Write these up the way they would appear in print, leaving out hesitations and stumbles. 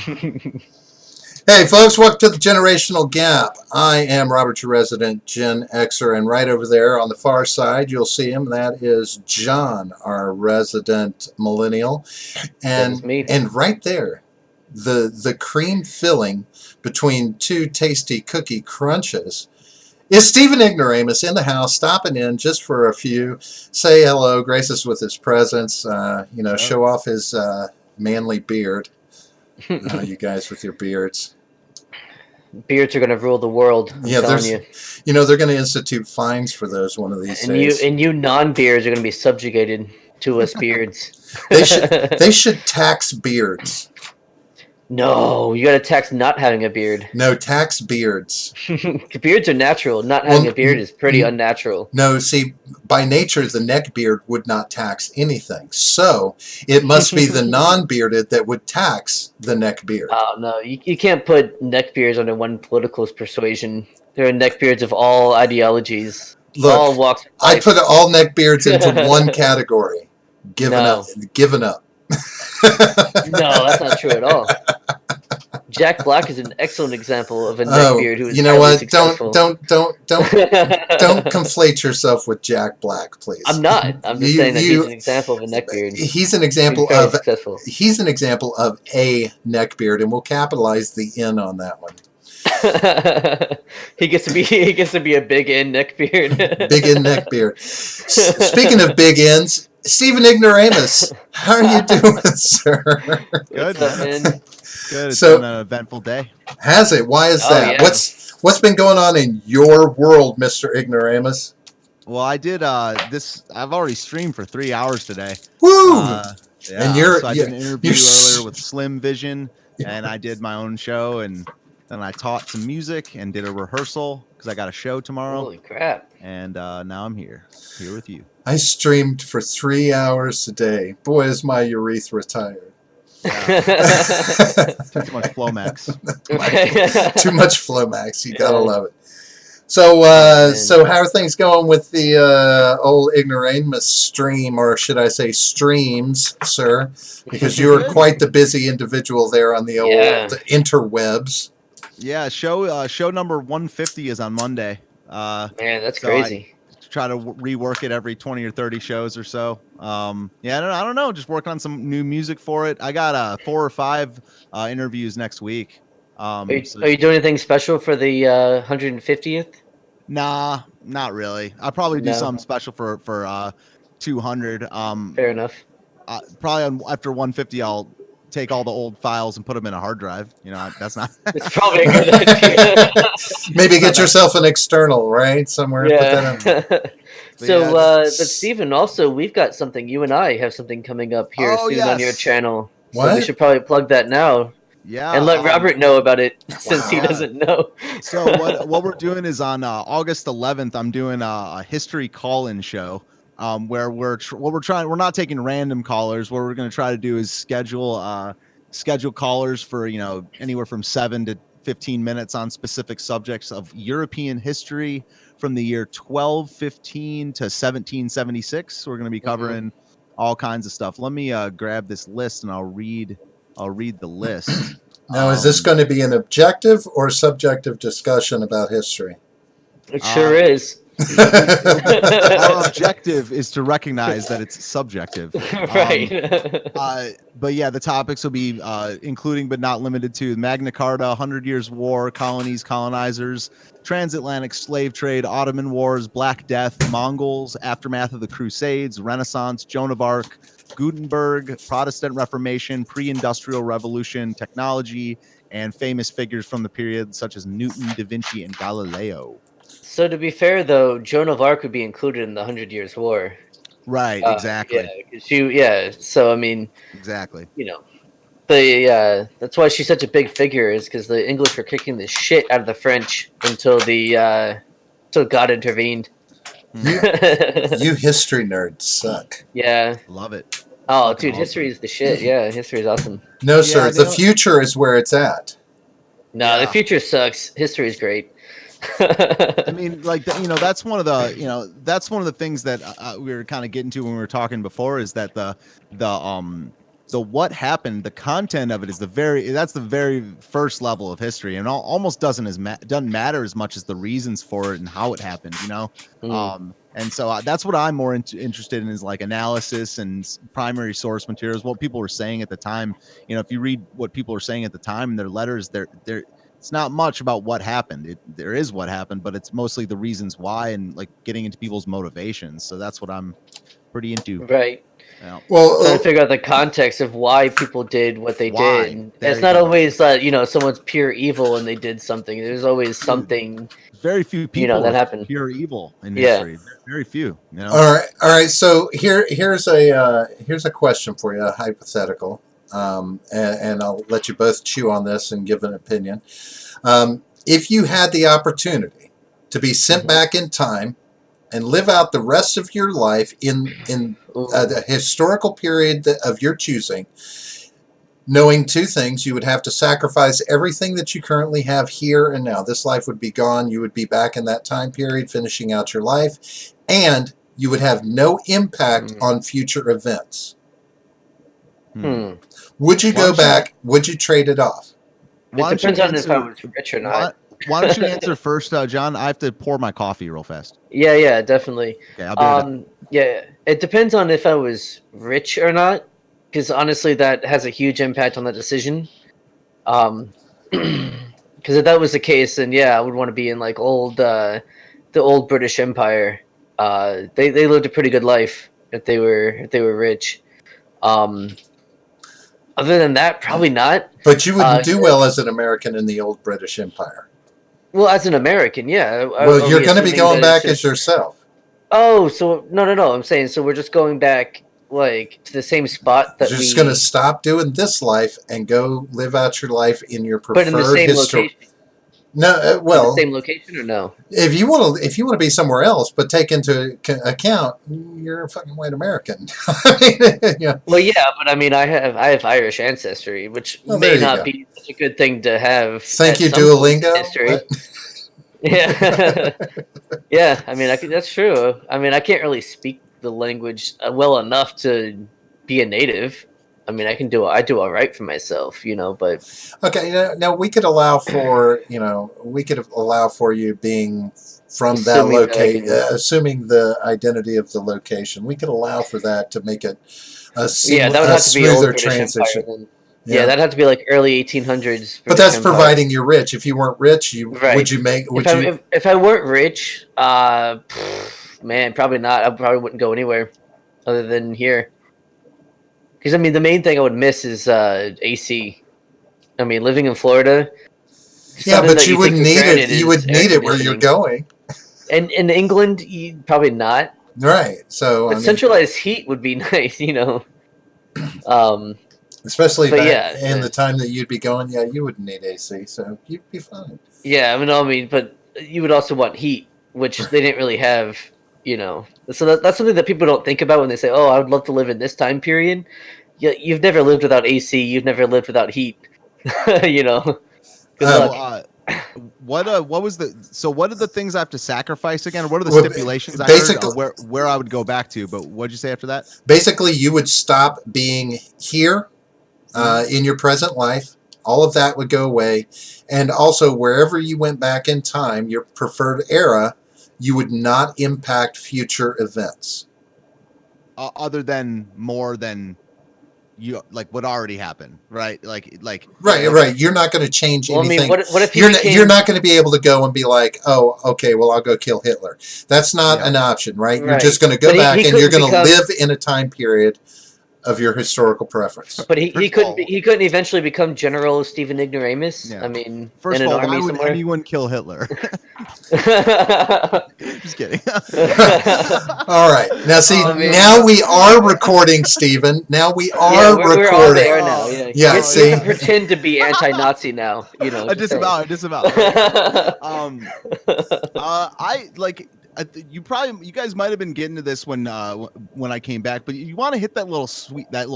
Hey, folks, welcome to the Generational Gap. I am Robert, your resident Gen Xer, and right over there on the far side, you'll see him. That is John, our resident millennial. That is And me. and right there, the cream filling between two tasty cookie crunches is Stephen Ignoramus in the house, stopping in just for a few, say hello, grace us with his presence, show off his manly beard. You guys with your beards. Beards are gonna rule the world. I'm telling you. They're going to institute fines for those one of these And days. you non-beards are gonna be subjugated to us beards. They should tax beards. No, you gotta tax not having a beard. No, tax beards. Beards are natural. Not having a beard is pretty unnatural. No, see, by nature, the neck beard would not tax anything. So it must be the non-bearded that would tax the neck beard. Oh no, you can't put neck beards under one political persuasion. There are neck beards of all ideologies, all Look, walks of I life. put all neck beards into one category. Given up. No, that's not true at all. Jack Black is an excellent example of a neckbeard who is you know highly what? successful. Don't conflate yourself with Jack Black, please. I'm not. I'm just saying that he's an example of a neckbeard. He's an example of successful. He's an example of a neckbeard, and we'll capitalize the N on that one. He gets to be a big N neckbeard. Big N neckbeard. Speaking of big N's, Stephen Ignoramus, how are you doing, sir? Good, man. Good. It's been an eventful day. Has it? Why is that? Yeah. What's been going on in your world, Mr. Ignoramus? Well, I did this. I've already streamed for 3 hours today. Woo! Yeah. And I did an interview earlier with Slim Vision, and I did my own show, and then I taught some music and did a rehearsal because I got a show tomorrow. Holy crap! And now I'm here with you. I streamed for 3 hours today. Boy, is my urethra tired. Yeah. Too much Flomax. Too much Flomax. You gotta love it. So, so how are things going with the old Ignoramus stream, or should I say streams, sir? Because you're quite the busy individual there on the old interwebs. Yeah, show number 150 is on Monday. Man, that's crazy. Try to rework it every 20 or 30 shows or so. I don't know. Just working on some new music for it. I got 4 or 5 interviews next week. Are you doing anything special for the 150th? Nah, not really. I'll probably do something special for 200. Fair enough. Probably after 150, I'll take all the old files and put them in a hard drive. That's not. It's probably a good idea. Maybe get yourself an external, right? Somewhere. Yeah. Put that in. So, but Stephen, also, we've got something. You and I have something coming up here soon on your channel. What? So we should probably plug that now. Yeah. And let Robert know about it since he doesn't know. So what we're doing is on August 11th, I'm doing a history call-in show. Where we're not taking random callers. What we're going to try to do is schedule callers for anywhere from 7 to 15 minutes on specific subjects of European history from the year 1215 to 1776. We're going to be covering all kinds of stuff. Let me grab this list and I'll read the list. Now, is this going to be an objective or subjective discussion about history? It sure is. Our objective is to recognize that it's subjective. Right. But yeah, the topics will be including but not limited to Magna Carta, 100 Years War, colonies, colonizers, transatlantic slave trade, Ottoman Wars, Black Death, Mongols, aftermath of the Crusades, Renaissance, Joan of Arc, Gutenberg, Protestant Reformation, pre-industrial revolution, technology, and famous figures from the period such as Newton, Da Vinci, and Galileo. So to be fair, though, Joan of Arc would be included in the 100 Years' War. Right, exactly. So I mean, exactly. That's why she's such a big figure, is because the English were kicking the shit out of the French until God intervened. You history nerds suck. Yeah, love it. Oh, dude, history is the shit. Yeah, history is awesome. No, sir, the future is where it's at. No, the future sucks. History is great. I mean, that's one of the things that we were kind of getting to when we were talking before, is that the the what happened, the content of it is the very first level of history, and almost doesn't matter as much as the reasons for it and how it happened, you know. And so that's what I'm more interested in, is like analysis and primary source materials, what people were saying at the time. You know, if you read what people were saying at the time in their letters, they're it's not much about what happened. There is what happened, but it's mostly the reasons why and like getting into people's motivations. So that's what I'm pretty into. Right. Yeah. Well, Trying to figure out the context of why people did what they did. And it's not always that, you know, someone's pure evil and they did something. There's always something. Very few people, you know, that happened. Pure evil in history. Very few. You know. All right. So here's a question for you, a hypothetical, and I'll let you both chew on this and give an opinion. If you had the opportunity to be sent back in time and live out the rest of your life in a historical period of your choosing, knowing two things: you would have to sacrifice everything that you currently have here and now. This life would be gone. You would be back in that time period, finishing out your life, and you would have no impact on future events. Would you go back? Would you trade it off? It depends on if I was rich or not. Why don't you answer first, John? I have to pour my coffee real fast. Yeah, definitely. Okay, I'll be right back. Yeah, it depends on if I was rich or not, because honestly, that has a huge impact on the decision. Because if that was the case, then yeah, I would want to be in like the old British Empire. They lived a pretty good life if they were rich. Other than that, probably not. But you wouldn't do well as an American in the old British Empire. Well, as an American, yeah. Well, you're going to be going back as yourself. Oh, so no. I'm saying, so we're just going back like to the same spot that you're just going to stop doing this life and go live out your life in your preferred but in the same location. No, well, the same location or no? If you want to be somewhere else, but take into account you're a fucking white American. I mean, yeah. Well, yeah, but I mean, I have Irish ancestry, which may not be such a good thing to have. Thank you, Duolingo. Yeah, yeah. I mean, that's true. I mean, I can't really speak the language well enough to be a native. I mean, I do all right for myself, you know, but okay. Now we could allow for you being from that location, assuming the identity of the location. We could allow for that to make it a smoother transition. Yeah, that'd have to be like early 1800s. But that's providing you're rich. If you weren't rich, if I weren't rich, man, probably not. I probably wouldn't go anywhere other than here. Because, I mean, the main thing I would miss is AC. I mean, living in Florida. Yeah, but you wouldn't need it. You would need it where you're going. And in England, probably not. Right. So, but centralized heat would be nice, you know. Especially in the time that you'd be going, you wouldn't need AC, so you'd be fine. Yeah, I mean, but you would also want heat, which they didn't really have. You know, so that's something that people don't think about when they say, "Oh, I would love to live in this time period." You've never lived without AC. You've never lived without heat. You know. Good luck. What was the? So what are the things I have to sacrifice again? What are the stipulations? Basically, I heard, where I would go back to. But what'd you say after that? Basically, you would stop being here in your present life. All of that would go away, and also wherever you went back in time, your preferred era. You would not impact future events. Other than more than you like what already happened, right? Like right. You're not going to change anything. I mean, what if you're not going to be able to go and be like, oh, okay, well, I'll go kill Hitler. That's not an option, right? You're just going to go back and you're going to live in a time period of your historical preference. But he couldn't eventually become General Stephen Ignoramus. Yeah. I mean, first in of an all, army why would somewhere? anyone kill Hitler? Just kidding. All right. Now, see, now we are recording, Stephen. Now we are recording. We're all there now. Yeah. See, you can pretend to be anti-Nazi now. You know. Disavow. I like. You guys might have been getting to this when I came back, but you want to hit that little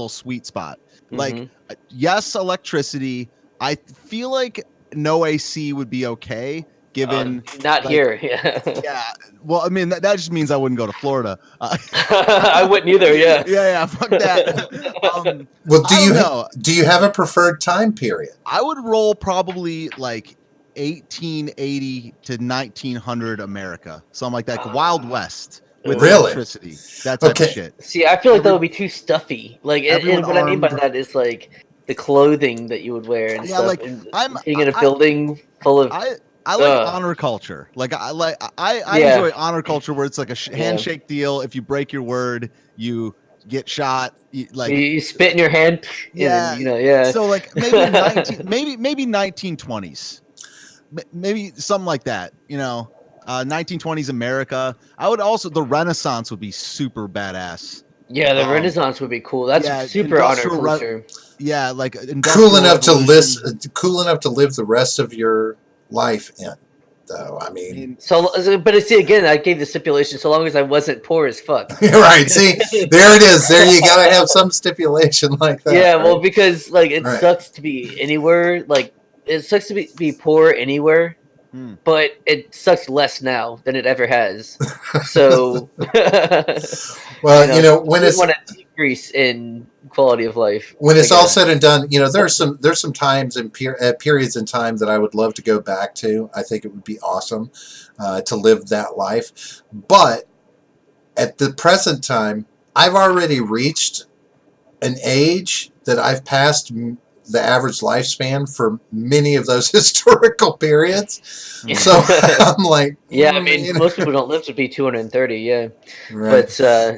sweet spot. Like, yes, electricity. I feel like no AC would be okay. given not like, here. Yeah. yeah. Well, I mean that just means I wouldn't go to Florida. I wouldn't either. Yeah. Yeah, fuck that. Well, I don't know. do you have a preferred time period? I would roll probably like 1880 to 1900 America, something like that, Wild West with Really? electricity, that type Okay. of shit. See, I feel like that would be too stuffy. Like, everyone and what I mean by armed. that is like the clothing that you would wear and Yeah, stuff, like, and I'm- being in a I- building full of. I like honor culture. Like I Yeah. enjoy honor culture where it's like a handshake deal. If you break your word, you get shot. Like you spit in your hand. yeah, And, yeah. So like maybe 1920s, maybe something like that. 1920s America. I would also the Renaissance would be super badass. Yeah, the Renaissance would be cool. That's super honor culture. Yeah, like cool enough to live the rest of your life in. Though I mean, but see again, I gave the stipulation so long as I wasn't poor as fuck. Right? See, there it is. There you gotta have some stipulation like that. Yeah, right? well, because like it sucks to be anywhere. Like it sucks to be poor anywhere, but it sucks less now than it ever has. So, well, when it's want a decrease in quality of life. When it's all said and done, there's some times and periods in time that I would love to go back to. I think it would be awesome to live that life. But at the present time, I've already reached an age that I've passed the average lifespan for many of those historical periods. So I'm like, yeah, I mean, most people don't live to be 230. Yeah, right. But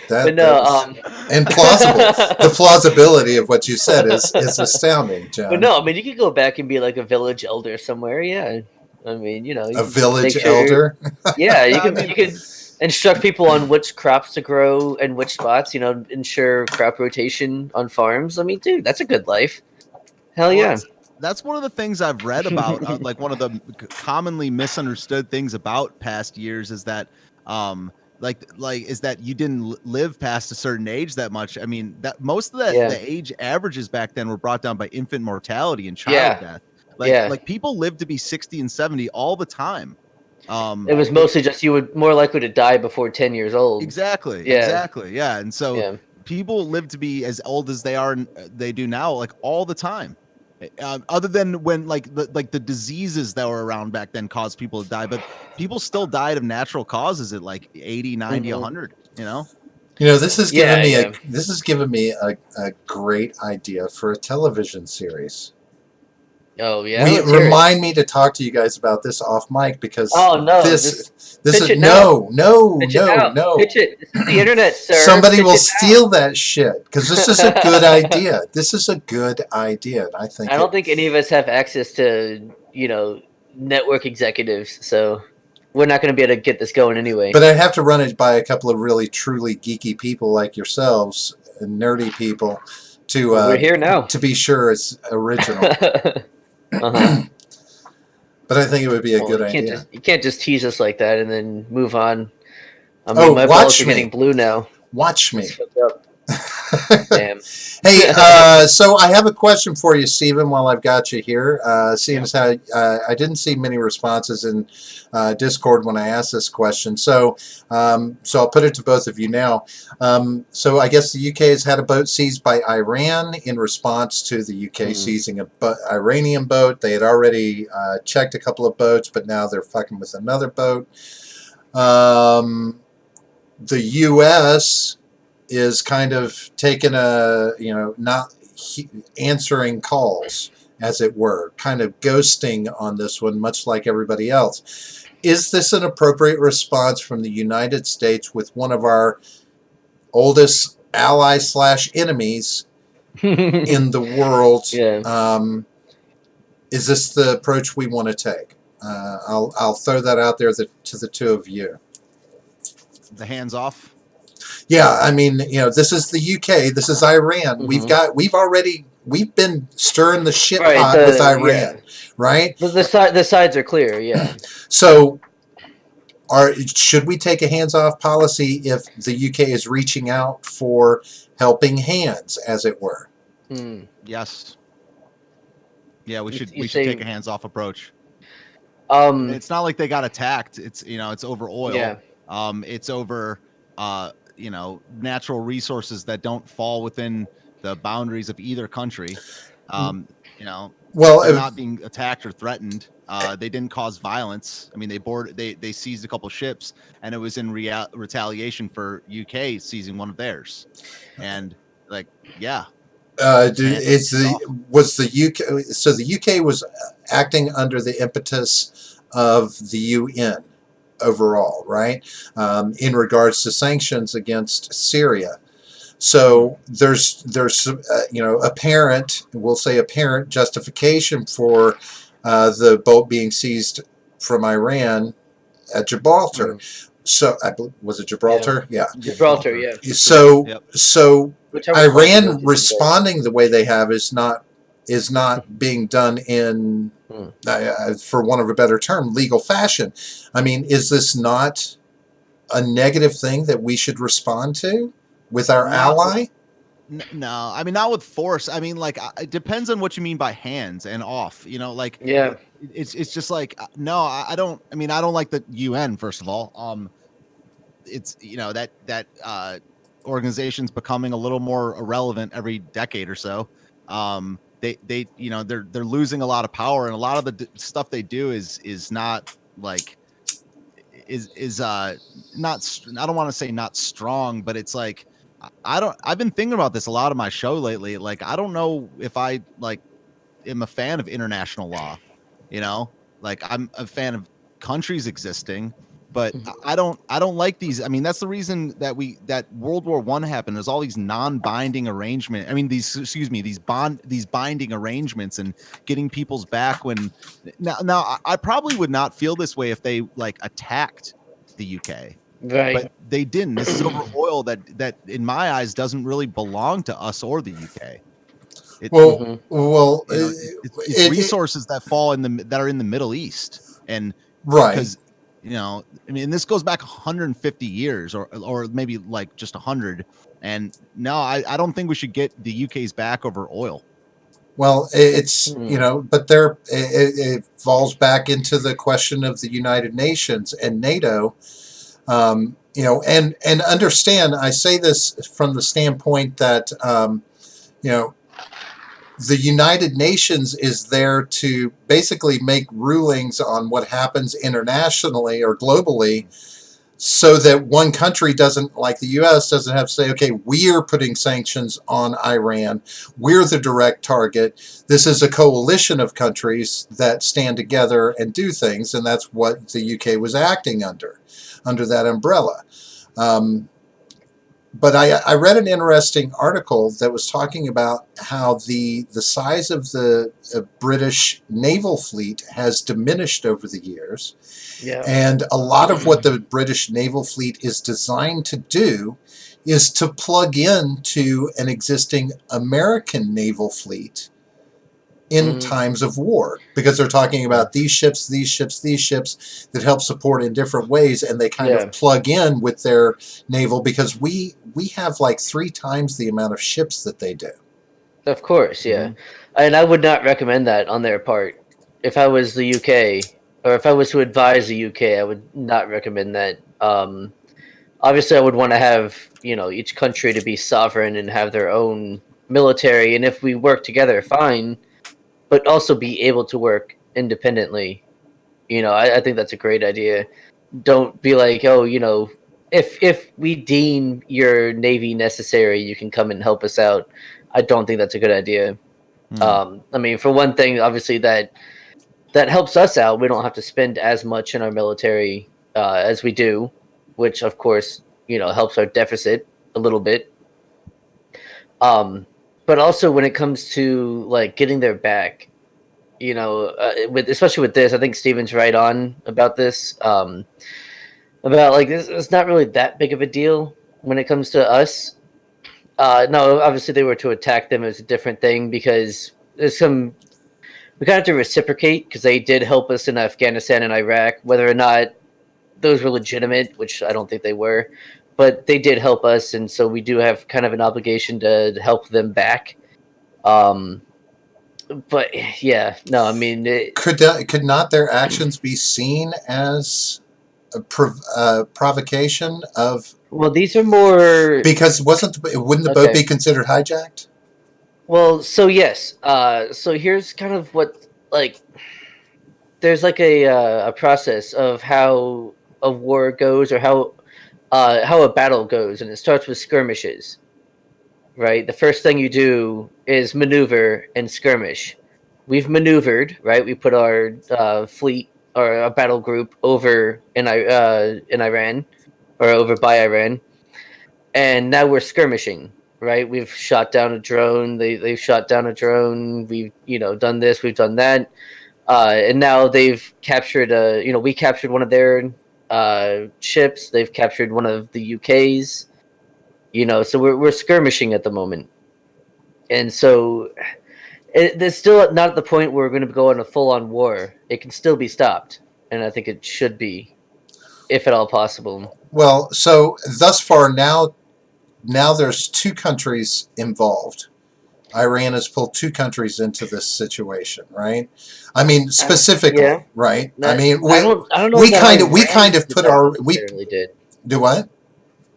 but no, and plausible. The plausibility of what you said is astounding, John. But no, I mean, you could go back and be like a village elder somewhere. Yeah, I mean, a village elder. Yeah, you could instruct people on which crops to grow and which spots. Ensure crop rotation on farms. I mean, dude, that's a good life. Hell yeah. That's one of the things I've read about. Like one of the commonly misunderstood things about past years is that, is that you didn't live past a certain age that much. I mean, that most of the age averages back then were brought down by infant mortality and child death. Like people lived to be 60 and 70 all the time. It was mostly just you were more likely to die before 10 years old. Exactly. Yeah. Exactly. Yeah. And so people live to be as old as they do now, like all the time. Other than when the diseases that were around back then caused people to die, but people still died of natural causes at like 80, 90, 100, this has given me a great idea for a television series. Oh yeah. Remind me to talk to you guys about this off mic because this is no. Pitch it. This is the internet, sir. Somebody will steal that shit because this is a good idea. This is a good idea, and I don't think any of us have access to network executives, so we're not going to be able to get this going anyway. But I'd have to run it by a couple of really truly geeky people like yourselves and nerdy people to we're here now to be sure it's original. But I think it would be a good idea. You can't just tease us like that and then move on. I mean, my balls are getting blue now. Watch me. Damn. Hey, so I have a question for you, Stephen, while I've got you here. Seeing as how I didn't see many responses in Discord when I asked this question. So I'll put it to both of you now. So I guess the UK has had a boat seized by Iran in response to the UK seizing an Iranian boat. They had already checked a couple of boats, but now they're fucking with another boat. The US is kind of taking not answering calls, as it were, kind of ghosting on this one, much like everybody else. Is this an appropriate response from the United States with one of our oldest allies/enemies in the world? Is this the approach we want to take? I'll throw that out there to the two of you. The hands off. Yeah, I mean, this is the UK, this is Iran. We've been stirring the shit pot with Iran, right? The sides are clear, yeah. So, should we take a hands-off policy if the UK is reaching out for helping hands, as it were? Yes. Yeah, we should take a hands-off approach. It's not like they got attacked. It's it's over oil. Yeah. It's over natural resources that don't fall within the boundaries of either country. Well, They're not being attacked or threatened. They didn't cause violence. I mean, they seized a couple ships, and it was in retaliation for UK seizing one of theirs. And yeah, was the UK? So the UK was acting under the impetus of the UN overall, right? In regards to sanctions against Syria. So there's apparent, we'll say apparent justification for the boat being seized from Iran at Gibraltar. So was it Gibraltar? Yeah. Gibraltar, yeah. So Yep. Whichever Iran responsibility responding the way they have is not being done in, for want of a better term, legal fashion. I mean, is this not a negative thing that we should respond to with our ally? No, I mean, not with force. I mean, it depends on what you mean by hands and off. Yeah. It's just no, I don't. I mean, I don't like the UN. First of all, it's that organization's becoming a little more irrelevant every decade or so. They're losing a lot of power, and a lot of the stuff they do is not not. I don't want to say not strong, but it's I've been thinking about this a lot on my show lately. I don't know if I am a fan of international law. I'm a fan of countries existing, but I don't like these. I mean, that's the reason that World War I happened. There's all these non-binding arrangements. I mean, these binding arrangements and getting people's back when now I probably would not feel this way if they attacked the UK. Right. But they didn't. This is over oil that in my eyes doesn't really belong to us or the UK. It's resources that fall that are in the Middle East, and right, because I mean, this goes back 150 years, or maybe just 100. And no, I don't think we should get the UK's back over oil. Well, it's but it falls back into the question of the United Nations and NATO. And understand, I say this from the standpoint that, the United Nations is there to basically make rulings on what happens internationally or globally, so that one country doesn't, like the U.S., doesn't have to say, okay, we're putting sanctions on Iran. We're the direct target. This is a coalition of countries that stand together and do things, and that's what the UK was acting under that umbrella. But I read an interesting article that was talking about how the size of the British naval fleet has diminished over the years. Yeah. And a lot of what the British naval fleet is designed to do is to plug in to an existing American naval fleet in times of war, because they're talking about these ships that help support in different ways, and they kind of plug in with their naval, because we have 3 times the amount of ships that they do. Of course, yeah. And I would not recommend that on their part. If I was the UK, or if I was to advise the UK, I would not recommend that. Obviously, I would want to have each country to be sovereign and have their own military, and if we work together, fine. But also be able to work independently. I think that's a great idea. Don't be like, if we deem your navy necessary, you can come and help us out. I don't think that's a good idea. I mean, for one thing, obviously that helps us out. We don't have to spend as much in our military as we do, which of course, helps our deficit a little bit. But also when it comes to getting their back, especially with this, I think Steven's right on about this. About this, it's not really that big of a deal when it comes to us. No, obviously they were to attack them is a different thing, because we kind of have to reciprocate, because they did help us in Afghanistan and Iraq, whether or not those were legitimate, which I don't think they were. But they did help us, and so we do have kind of an obligation to help them back. but yeah, no, I mean, Could not their actions be seen as a provocation of? well, these are more Because wouldn't the boat okay. be considered hijacked? Well, so yes, so here's kind of what like there's like a process of how a war goes or how a battle goes, and it starts with skirmishes. Right, the first thing you do is maneuver and skirmish. We've maneuvered, right? We put our fleet or a battle group over in Iran or over by Iran, and now we're skirmishing. Right, we've shot down a drone. They've shot down a drone. We've done this. We've done that, and now they've captured we captured one of their ships. They've captured one of the UK's. So we're skirmishing at the moment, and so it's still not at the point where we're going to go on a full-on war. It can still be stopped, and I think it should be, if at all possible. Well, so thus far now there's two countries involved. Iran has pulled two countries into this situation, right? I mean, specifically, yeah. right? That, I mean, I don't know. we that kind of put our did. Do what?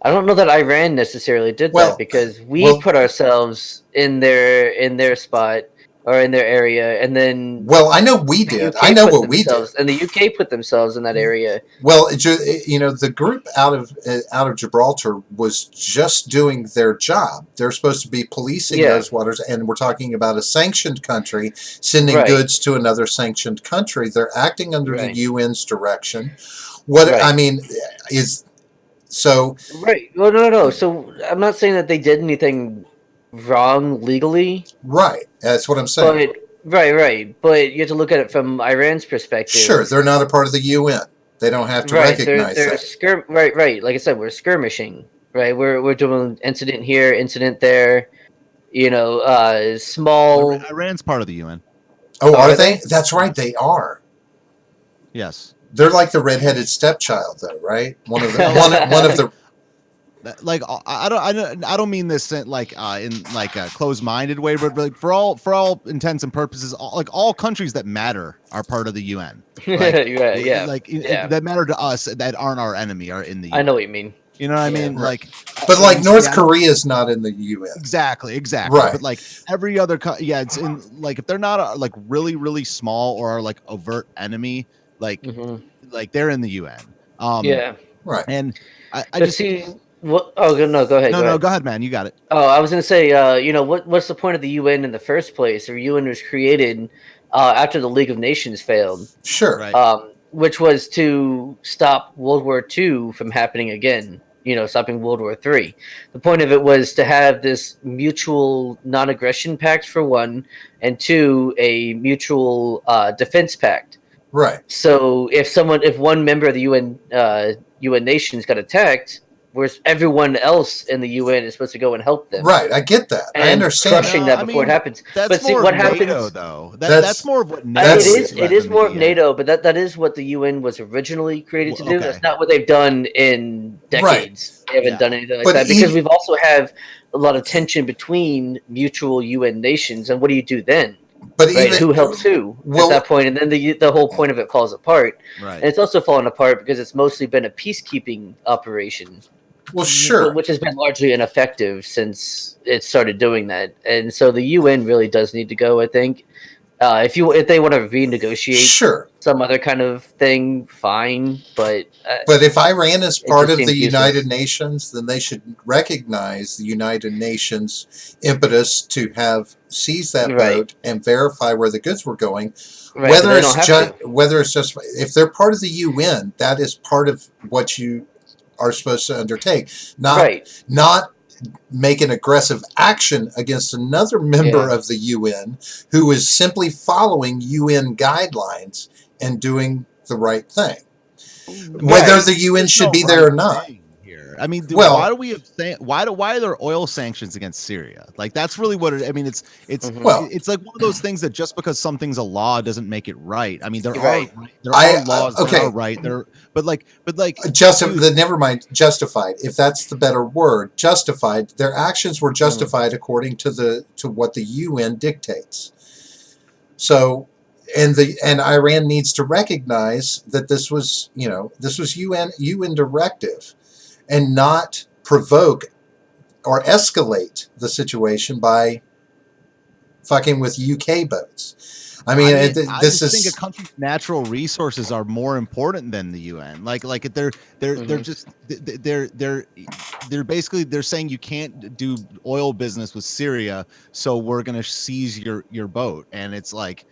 I don't know that Iran necessarily did Well, that because we put ourselves in their spot or in their area, and then well, I know we did. I know what we did, and the UK put themselves in that area. Well, the group out of Gibraltar was just doing their job. They're supposed to be policing those waters, and we're talking about a sanctioned country sending goods to another sanctioned country. They're acting under the UN's direction. I mean is so. Right. Well, no. So I'm not saying that they did anything wrong legally. Right. That's what I'm saying. But, right. But you have to look at it from Iran's perspective. Sure, they're not a part of the UN. They don't have to recognize that. Right. Like I said, we're skirmishing. Right. We're doing incident here, incident there. Small. Iran's part of the UN. Oh, are they? That's right. They are. Yes. They're like the redheaded stepchild, though, right? One of the. Like I don't mean this in like a closed-minded way, but like for all intents and purposes, all countries that matter are part of the UN. That matter to us that aren't our enemy are in the UN. I know what you mean. You know what I mean? Right. But like North Korea is not in the UN. Exactly. Right. But like every other it's in like if they're not like really really small or are like overt enemy, like they're in the UN. Right. And I just see. What? Oh no! Go ahead. No, go ahead, man. You got it. Oh, I was going to say, what's the point of the UN in the first place? The UN was created after the League of Nations failed. Sure. Right. Which was to stop World War II from happening again. Stopping World War III. The point of it was to have this mutual non-aggression pact for one, and two, a mutual defense pact. Right. So if one member of the UN nations got attacked, whereas everyone else in the UN is supposed to go and help them. Right, I get that. And I understand. Crushing that before it happens. But see what happens NATO, though. That's more of what NATO it is more of NATO, but that is what the UN was originally created to do. Okay. That's not what they've done in decades. They haven't done anything like that because we've also have a lot of tension between mutual UN nations. And what do you do then? But even who helps who at that point, and then the whole point of it falls apart. Right. And it's also fallen apart because it's mostly been a peacekeeping operation. Well, sure. Which has been largely ineffective since it started doing that. And so the UN really does need to go, I think. If they want to renegotiate some other kind of thing, fine. But if Iran is part of the United Nations, then they should recognize the United Nations impetus to have seized that boat and verify where the goods were going. Right, whether it's just if they're part of the UN, that is part of what you are supposed to undertake, not make an aggressive action against another member of the UN who is simply following UN guidelines and doing the right thing, whether the UN should be there or not. I mean, why are there oil sanctions against Syria? Like that's really what it. I mean, it's like one of those things that just because something's a law doesn't make it right. I mean, there are laws that are right. But never mind justified. If that's the better word, justified. Their actions were justified according to what the UN dictates. So, and Iran needs to recognize that this was UN directive, and not provoke or escalate the situation by fucking with UK boats. I mean, I this just think a is country's natural resources are more important than the UN. Like they're just they're basically they're saying you can't do oil business with Syria, so we're gonna seize your boat. And it's like,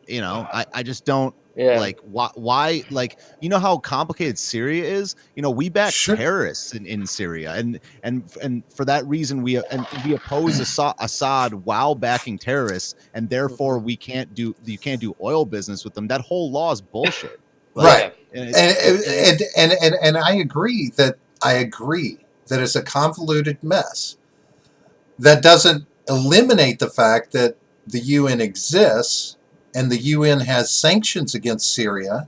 I just don't Yeah. like why like how complicated Syria is. We back sure. terrorists in Syria, and for that reason we oppose Assad while backing terrorists, and therefore you can't do oil business with them. That whole law is bullshit. Like, Yeah. Right. and And it's and I agree that it's a convoluted mess. That doesn't eliminate the fact that the UN exists, and the UN has sanctions against Syria.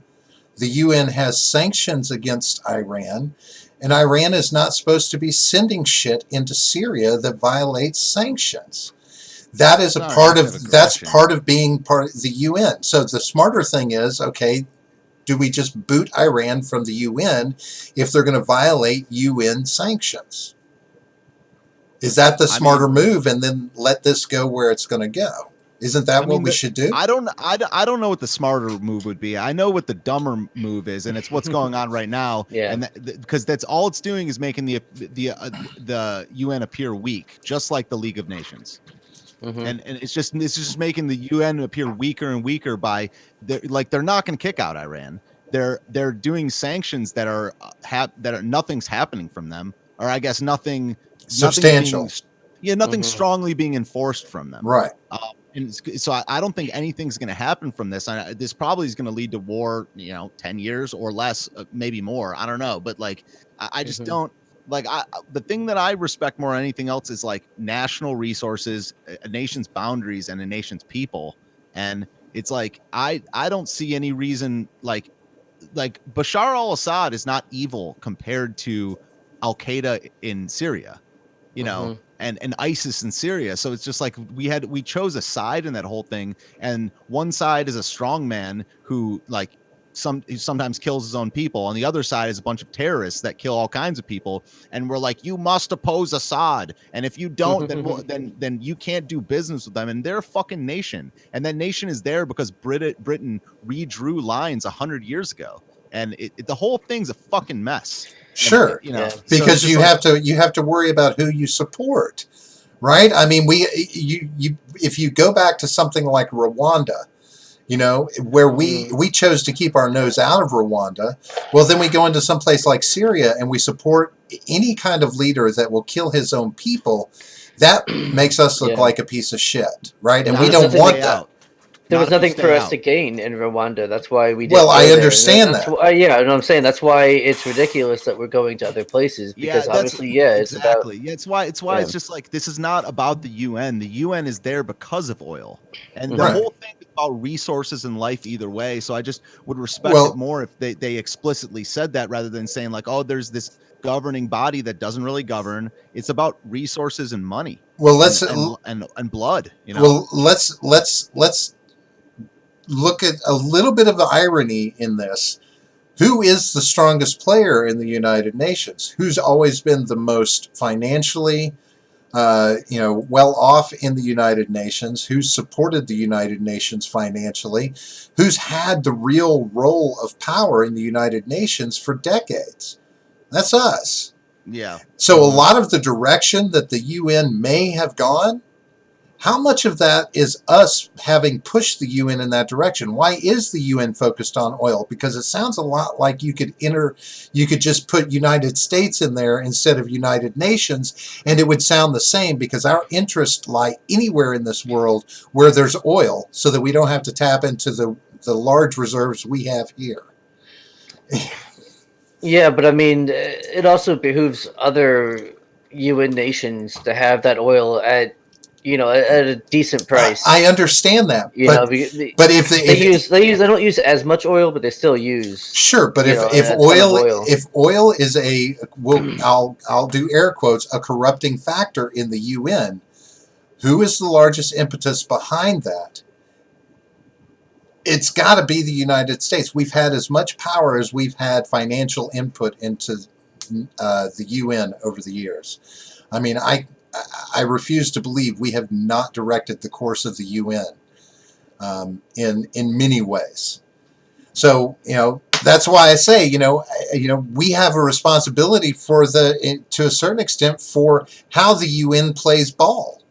The UN has sanctions against Iran, and Iran is not supposed to be sending shit into Syria that violates sanctions. That is it's not an act of that's aggression. part of being part of the UN. So the smarter thing is, okay, do we just boot Iran from the UN if they're going to violate UN sanctions? Is that the I smarter mean, move, and then let this go where it's going to go? Isn't that I what mean, we should do? I don't know what the smarter move would be. I know what the dumber move is, and it's what's going on right now. Yeah. And because that's all it's doing is making the UN appear weak, just like the League of Nations. And it's just making the UN appear weaker and weaker by they're not going to kick out Iran. They're doing sanctions that are nothing's happening from them, or I guess nothing's Substantial. being nothing strongly being enforced from them. Right. And so I don't think anything's going to happen from this. This probably is going to lead to war, 10 years or less, maybe more. I don't know. But like, I just don't like the thing that I respect more than anything else is like national resources, a nation's boundaries, and a nation's people. And it's like, I don't see any reason like Bashar al-Assad is not evil compared to Al-Qaeda in Syria, and ISIS in Syria. So it's just like we chose a side in that whole thing, and one side is a strong man who sometimes kills his own people, and the other side is a bunch of terrorists that kill all kinds of people. And we're like, you must oppose Assad, and if you don't, then you can't do business with them. And they're a fucking nation, and that nation is there because Britain redrew lines 100 years ago, and the whole thing's a fucking mess. Sure, because so you have to worry about who you support, right? I mean, if you go back to something like Rwanda, where we chose to keep our nose out of Rwanda, well, then we go into some place like Syria and we support any kind of leader that will kill his own people. That makes us look like a piece of shit, right? And we don't want that. There was nothing for us to gain in Rwanda. That's why we didn't. Well, I go understand there. that. Why, yeah, you know what I'm saying. That's why it's ridiculous that we're going to other places because obviously, it's about. Yeah, it's why it's just like this is not about the UN. The UN is there because of oil, and the whole thing is about resources and life either way. So I just would respect it more if they explicitly said that rather than saying like, oh, there's this governing body that doesn't really govern. It's about resources and money. Well, let's and blood. Well, let's look at a little bit of the irony in this. Who is the strongest player in the United Nations? Who's always been the most financially, well off in the United Nations? Who's supported the United Nations financially? Who's had the real role of power in the United Nations for decades? That's us. Yeah. So a lot of the direction that the UN may have gone, how much of that is us having pushed the UN in that direction? Why is the UN focused on oil? Because it sounds a lot like you could just put United States in there instead of United Nations, and it would sound the same because our interests lie anywhere in this world where there's oil, so that we don't have to tap into the large reserves we have here. Yeah, but I mean, it also behooves other UN nations to have that oil at a decent price. I understand that, but if they don't use as much oil, but they still use. Sure, but if oil is I'll do air quotes, a corrupting factor in the UN, who is the largest impetus behind that? it's got to be the United States. We've had as much power as we've had financial input into the UN over the years. I mean, I refuse to believe we have not directed the course of the UN in many ways. So, that's why I say, we have a responsibility to a certain extent, for how the UN plays ball,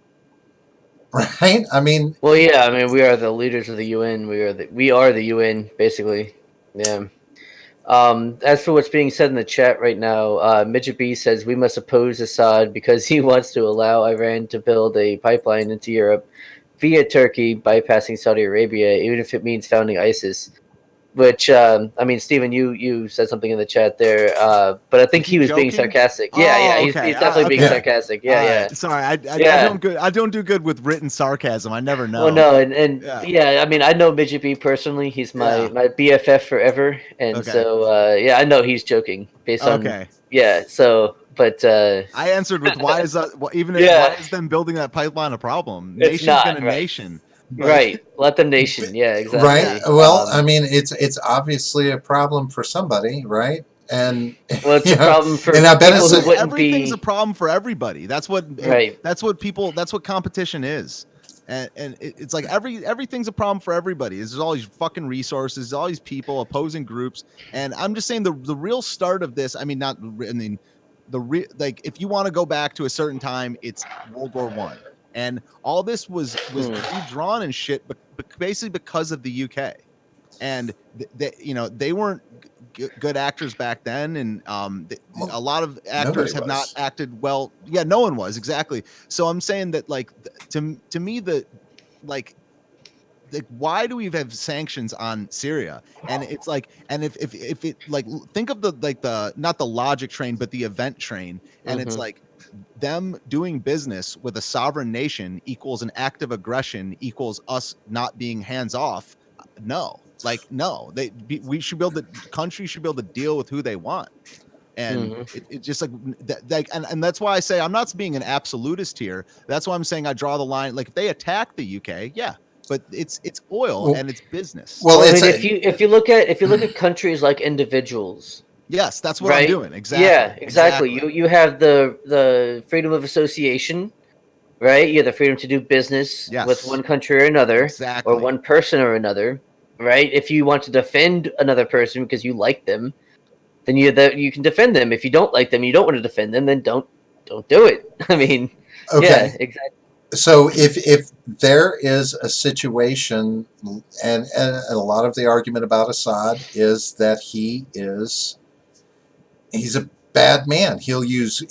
right? I mean, well, yeah, I mean, we are the leaders of the UN. We are the UN, basically. Yeah. As for what's being said in the chat right now, Midget B says we must oppose Assad because he wants to allow Iran to build a pipeline into Europe via Turkey, bypassing Saudi Arabia, even if it means founding ISIS. Which I mean, Stephen, you said something in the chat there, but I think he was being joking? sarcastic. Oh, Yeah, okay. he's definitely being Yeah. sarcastic. Yeah, All yeah. right. Sorry, Yeah. I don't do good with written sarcasm. I never know. Well, no, and Yeah. yeah, I mean, I know Midget B personally. He's my BFF forever, and Okay. so yeah, I know he's joking based on Okay. yeah. So, but I answered with why is that? Even if, Yeah. why is them building that pipeline a problem? It's Nation's not, gonna right. nation. But- right, let them nation. Yeah, exactly. right. Well, I mean, it's obviously a problem for somebody, right? And well, it's a problem for and I bet people it's who wouldn't everything's be a problem for everybody. That's what right. That's what competition is. And it's like everything's a problem for everybody. There's all these fucking resources, all these people, opposing groups, and I'm just saying the real start of this. I mean, like if you want to go back to a certain time, it's World War I, and all this was redrawn and shit, but basically because of the UK, and they weren't good actors back then, and a lot of actors have not acted well. Yeah, no one was exactly. So I'm saying that, like, to me, like why do we have sanctions on Syria? And it's like, and if it, like, think of the not the logic train, but the event train, and it's like them doing business with a sovereign nation equals an act of aggression equals us not being hands off. No. Like, no, we should build the country should be able to deal with who they want. And it's just like that, and that's why I say I'm not being an absolutist here. That's why I'm saying I draw the line. Like, if they attack the UK, yeah, but it's oil and it's business. Well, I mean, if you look at countries like individuals, yes, that's what right? I'm doing. Exactly. Yeah, exactly. You have the freedom of association, right? You have the freedom to do business with one country or another, exactly, or one person or another, right? If you want to defend another person because you like them, then you can defend them. If you don't like them, you don't want to defend them, then don't do it. I mean, yeah, exactly. So if there is a situation, and a lot of the argument about Assad is that he's a bad man. He'll use,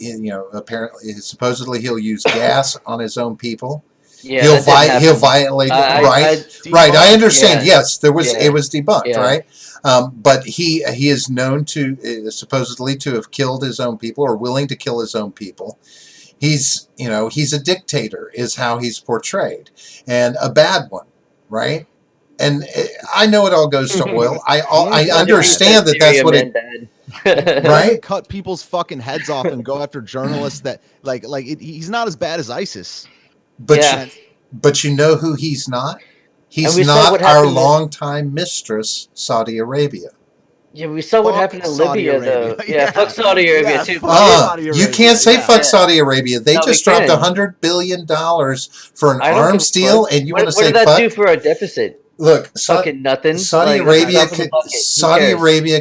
apparently, supposedly he'll use gas on his own people. Yeah, he'll violate right. I understand. Yeah. Yes, it was debunked, right? But he is known to supposedly to have killed his own people, or willing to kill his own people. He's a dictator, is how he's portrayed, and a bad one, right? And I know it all goes to oil. I understand that's what it, right? Cut people's fucking heads off and go after journalists that he's not as bad as ISIS. But you know who he's not? He's not our longtime mistress, Saudi Arabia. Yeah, we saw what happened in Libya, though. Yeah, fuck Saudi Arabia, too. You can't say fuck Saudi Arabia. They just dropped $100 billion for an arms deal, and you want to say fuck? What did that do for our deficit? Look, fucking nothing. Saudi Arabia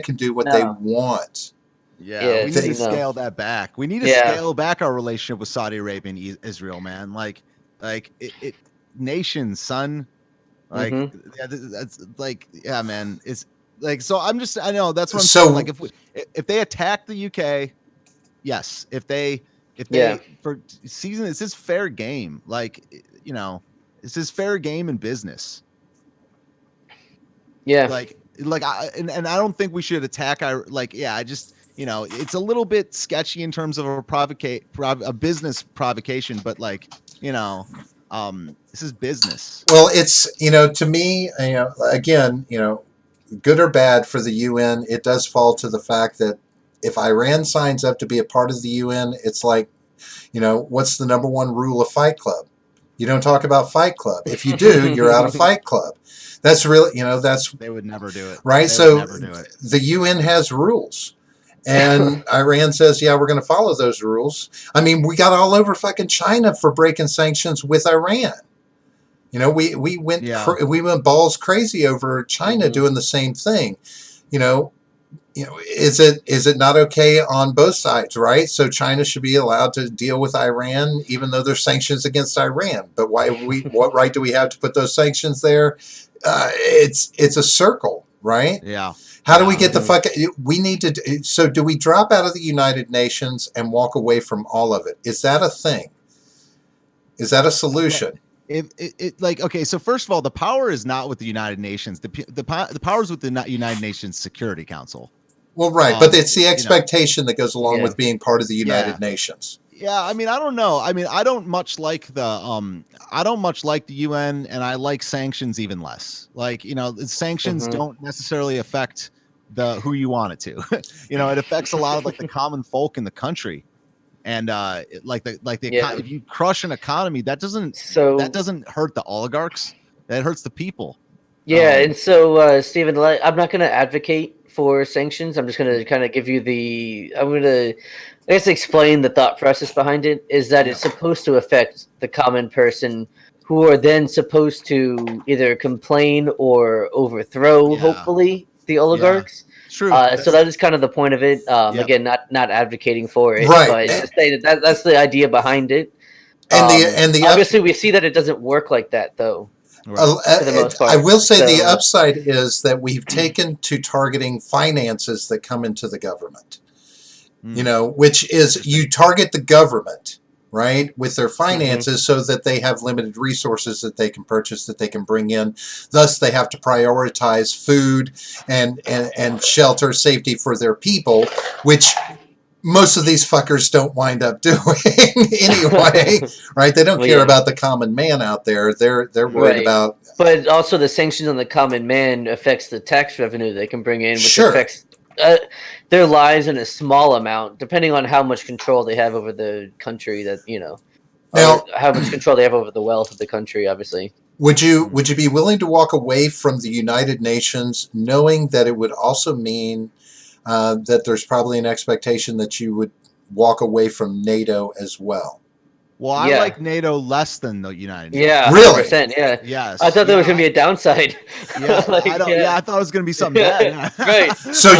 can do what they want. Yeah, we need to scale that back. We need to scale back our relationship with Saudi Arabia and Israel, man. Like it nations, son. Like that's like, yeah, man. It's like, so I know that's what I'm saying. Like, if they attack the UK, yes. If they for season, this is fair game. Like, this is fair game in business. Yeah. Like I don't think we should attack. I just, it's a little bit sketchy in terms of a business provocation, but this is business. Well, it's, to me, again, good or bad for the UN, it does fall to the fact that if Iran signs up to be a part of the UN, it's like, what's the number one rule of Fight Club? You don't talk about Fight Club. If you do, you're out of Fight Club. That's really, that's They would never do it. right. They So would never do it. the UN has rules. And Iran says, yeah, we're going to follow those rules. I mean, we got all over fucking China for breaking sanctions with Iran. We went we went balls crazy over China doing the same thing. Is it not okay on both sides, right? So China should be allowed to deal with Iran, even though there's sanctions against Iran. But what right do we have to put those sanctions there? It's a circle, right? Yeah. How do we get the fuck? We need to. So do we drop out of the United Nations and walk away from all of it? Is that a thing? Is that a solution? Okay, so first of all, the power is not with the United Nations. The power is with the United Nations Security Council. Well, right, but it's the expectation that goes along with being part of the United Nations. Yeah, I mean, I don't know. I mean, I don't much like the UN, and I like sanctions even less. Like, sanctions don't necessarily affect who you want it to. It affects a lot of like the common folk in the country. And if you crush an economy, that doesn't hurt the oligarchs. That hurts the people. Yeah, and so Stephen, I'm not going to advocate for sanctions. I'm just going to kind of give you explain the thought process behind it. Is that it's supposed to affect the common person, who are then supposed to either complain or overthrow, hopefully, the oligarchs. True. So that is kind of the point of it. Again, not advocating for it, right. But just saying that's the idea behind it. And obviously we see that it doesn't work like that, though. Right. For the most part. I will say the upside is that we've taken to targeting finances that come into the government. Which is you target the government, right, with their finances so that they have limited resources that they can purchase, that they can bring in. Thus, they have to prioritize food and shelter, safety for their people, which most of these fuckers don't wind up doing anyway, right? They don't care about the common man out there. They're worried about. But also, the sanctions on the common man affects the tax revenue they can bring in, which affects their lives in a small amount, depending on how much control they have over the country. Now, how much control they have over the wealth of the country. Obviously, would you be willing to walk away from the United Nations, knowing that it would also mean that there's probably an expectation that you would walk away from NATO as well? Well, I like NATO less than the United Nations. Yeah, really? 100%, yeah. Yes. I thought there was going to be a downside. Yeah, I thought it was going to be something bad. Right. So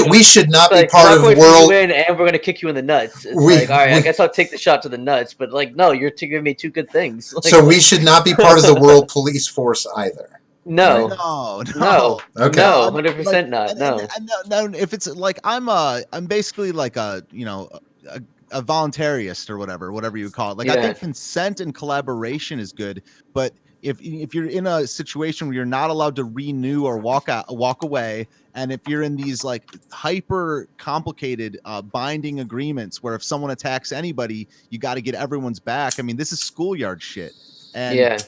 we should not be part of world. And we're going to kick you in the nuts. It's all right, I guess I'll take the shot to the nuts. But no, you're giving me two good things. So we should not be part of the world police force either. No. Okay. No, 100% not. No. No. If it's like I'm basically like a voluntarist or whatever you call it. Like I think consent and collaboration is good, but if you're in a situation where you're not allowed to renew or walk away, and if you're in these like hyper complicated binding agreements where if someone attacks anybody, you got to get everyone's back. I mean, this is schoolyard shit. And I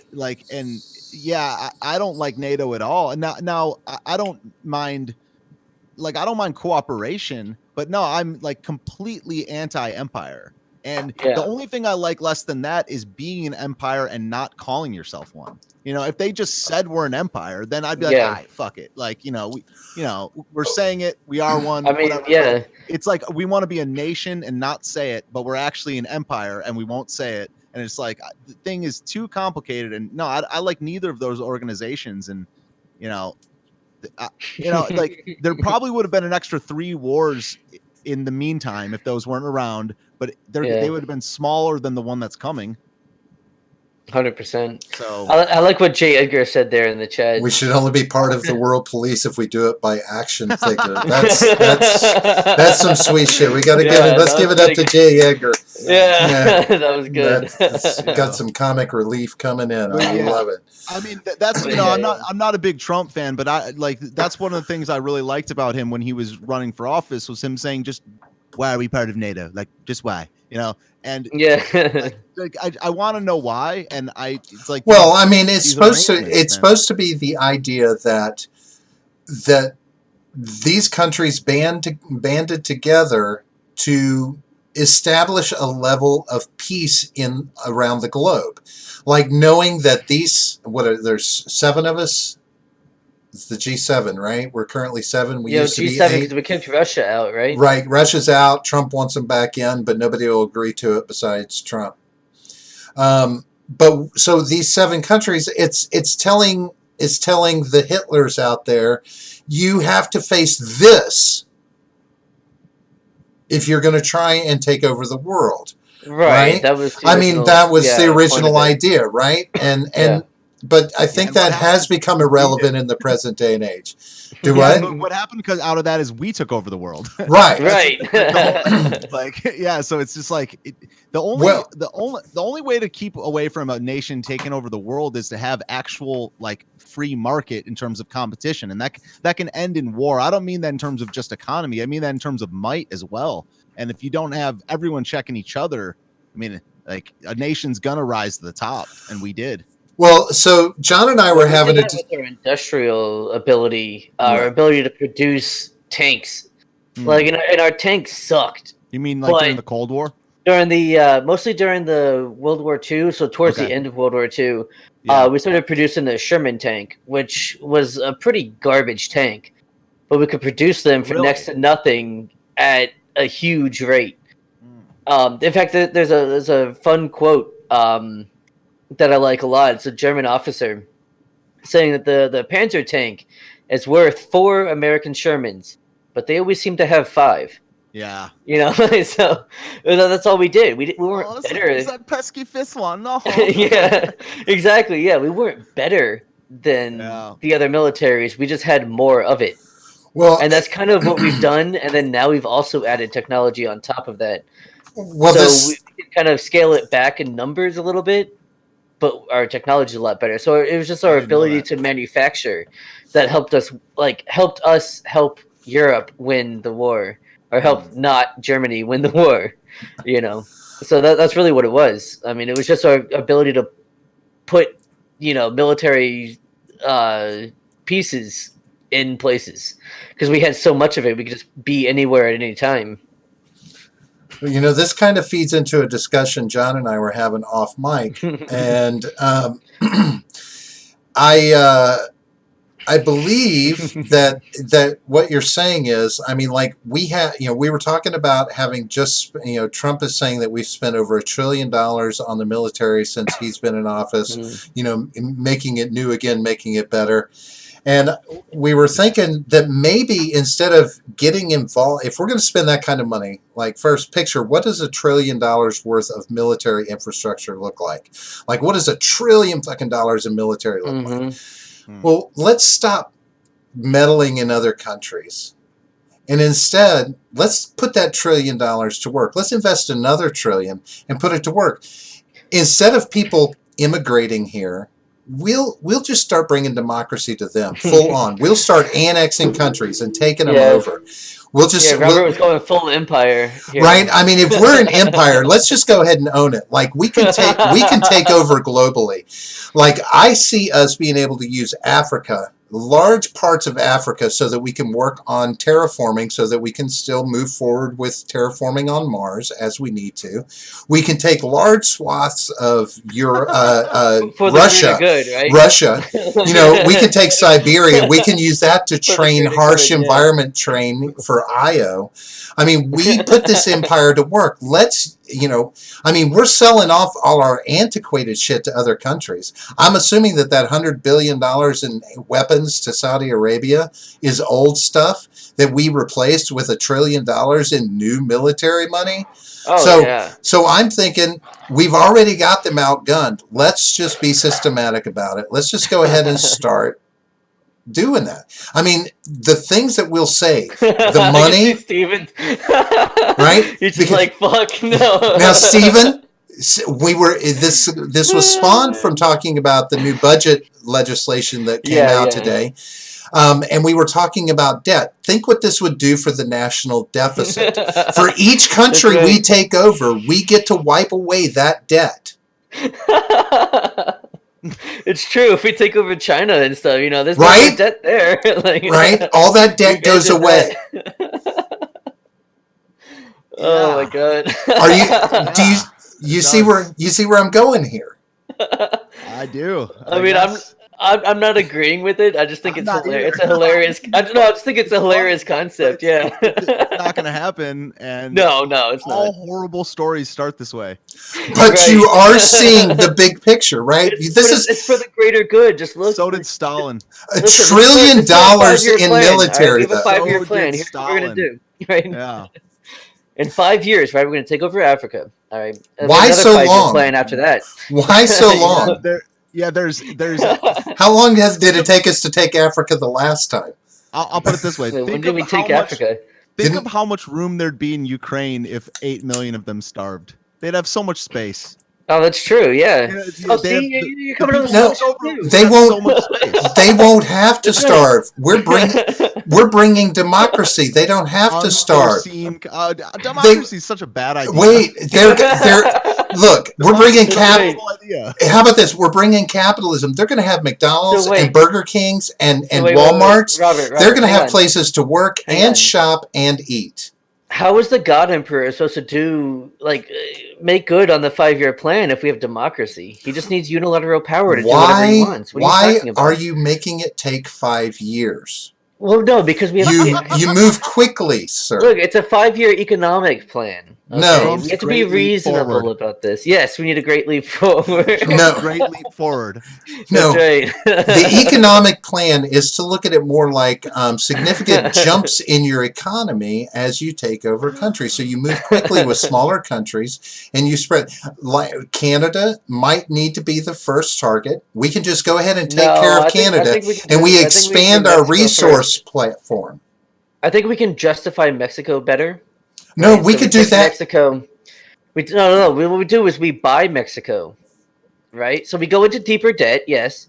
don't like NATO at all. And now I don't mind. Like, I don't mind cooperation, but no, I'm like completely anti-empire. And the only thing I like less than that is being an empire and not calling yourself one. If they just said we're an empire, then I'd be like, all right, fuck it. Like, we're saying it. We are one. I mean, whatever. It's like we want to be a nation and not say it, but we're actually an empire and we won't say it. And it's like the thing is too complicated. And no, I like neither of those organizations. And, like there probably would have been an extra 3 wars in the meantime if those weren't around, but they would have been smaller than the one that's coming. 100%. So I like what Jay Edgar said there in the chat. We should only be part of the world police if we do it by action figure. That's some sweet shit. We got to give it up to Jay Edgar. Yeah, that was good. That's got some comic relief coming in. I love it. I mean, that's I'm not a big Trump fan, but that's one of the things I really liked about him when he was running for office was him saying, just why are we part of NATO? Like, just why? And I want to know why. And it's like, well, I mean, it's supposed to be the idea that these countries banded together to establish a level of peace in around the globe, like knowing that there's 7 of us. It's the G7, right? We're currently 7. We used to be G7 8. because we kicked Russia out, right? Right. Russia's out. Trump wants them back in, but nobody will agree to it besides Trump. But so these 7 countries, it's telling the Hitlers out there, you have to face this if you're going to try and take over the world. Right? That was that was the original idea, right? Yeah. But I think that has become irrelevant in the present day and age. But what happened because out of that is we took over the world. Right. So it's just like the only way to keep away from a nation taking over the world is to have actual like free market in terms of competition, and that can end in war. I don't mean that in terms of just economy. I mean that in terms of might as well. And if you don't have everyone checking each other, I mean, like a nation's gonna rise to the top, and we did. Well, so John and I were having with our industrial ability, our ability to produce tanks. Like, and our tanks sucked. You mean like during the Cold War? During the mostly during the World War II, so towards the end of World War II, we started producing the Sherman tank, which was a pretty garbage tank, but we could produce them for next to nothing at a huge rate. In fact, there's a fun quote that I like a lot. It's a German officer saying that the Panzer tank is worth 4 American Shermans, but they always seem to have 5. Yeah. So that's all we did. We weren't better. It's that pesky fifth one. No. Yeah, exactly. Yeah, we weren't better than the other militaries. We just had more of it. Well, and that's kind of what we've done. And then now we've also added technology on top of that. Well, so we can kind of scale it back in numbers a little bit, but our technology is a lot better. So it was just our ability to manufacture that helped us help Europe win the war, or help not Germany win the war, So that's really what it was. I mean, it was just our ability to put, military pieces in places, because we had so much of it. We could just be anywhere at any time. This kind of feeds into a discussion John and I were having off mic, and I believe that what you're saying is, I mean, like we were talking about having just, Trump is saying that we've spent over $1 trillion on the military since he's been in office, making it new again, making it better. And we were thinking that maybe instead of getting involved, if we're going to spend that kind of money, like first picture, what does $1 trillion worth of military infrastructure look like? Like, what does $1 trillion fucking dollars in military look like? Well, let's stop meddling in other countries. And instead, let's put that $1 trillion to work. Let's invest another $1 trillion and put it to work. Instead of people immigrating here, we'll just start bringing democracy to them full on. We'll start annexing countries and taking them over. We'll just Robert was going full empire here. Right? I mean, if we're an empire, let's just go ahead and own it. Like we can take over globally. Like I see us being able to use Africa, large parts of Africa, so that we can work on terraforming, so that we can still move forward with terraforming on Mars as we need to. We can take large swaths of Russia. Good, right? Russia. We can take Siberia. We can use that to train harsh environment train for IO. I mean, we put this empire to work. Let's, we're selling off all our antiquated shit to other countries. I'm assuming that $100 billion in weapons to Saudi Arabia is old stuff that we replaced with $1 trillion in new military money. So I'm thinking we've already got them outgunned. Let's just be systematic about it. Let's just go ahead and start doing that. I mean, the things that we'll save, the money, Steven, right? You're just like, fuck no. Now, Steven, this was spawned from talking about the new budget legislation that came out today. And we were talking about debt. Think what this would do for the national deficit. For each country we take over, we get to wipe away that debt. It's true. If we take over China and stuff, there's no debt there. Right? All that debt goes away. Oh my god. Are you? Do you see where I'm going here? I do. I mean, guess. I'm not agreeing with it. I just think I'm it's not hilarious. It's either. a hilarious. I don't know. I just think it's a hilarious But concept. it's Yeah. not going to happen. And No, it's all not. horrible stories start this way. But Right. you are seeing the big picture, right? It's for the greater good. Just look. So did Stalin. $1 Listen, trillion this is our 5-year in plan, all right? military, We have a though. 5-year So plan. did Here's what we're gonna Stalin. do. Right. Yeah. In 5 years, right? We're gonna take over Africa. All right. And Why another so 5-year long? plan after that. Why so long? There's How long did it take us to take Africa the last time? I'll put it this way. Wait, when Think did of we how take much Africa? think of how much room there'd be in Ukraine if 8 million of them starved. They'd have so much space. Oh, that's true. Yeah. Oh, They have see, the- you're the coming to people the No, left over too. would They have won't- so much space. They won't have to That's right. starve. We're bringing democracy. They don't have to starve. Unforeseen- democracy is such a bad idea. Wait, they're look. We're bringing Democracy is a cap. horrible idea. How about this? We're bringing capitalism. They're going to have McDonald's So wait. and Burger Kings and Wait, Walmarts. Robert, They're going to hang have on. places to work Hang and on. shop and eat. How is the God Emperor supposed to do make good on the 5-year plan if we have democracy? He just needs unilateral power to do whatever he wants. What are you Why talking about? are you making it take 5 years? Well, no, because we have You move quickly, sir. look. It's a 5-year economic plan. No. we have to be Great leap reasonable forward. about this. Yes, we need a great leap forward. No. Great leap forward. No. That's right. The economic plan is to look at it more like significant jumps in your economy as you take over countries. So you move quickly with smaller countries and you spread. Like Canada might need to be the first target. We can just go ahead and take care of Canada and we expand our resource platform. I think we can justify Mexico better. No, Right? we So could do take that. Mexico. No. What we do is we buy Mexico, right? So we go into deeper debt, yes,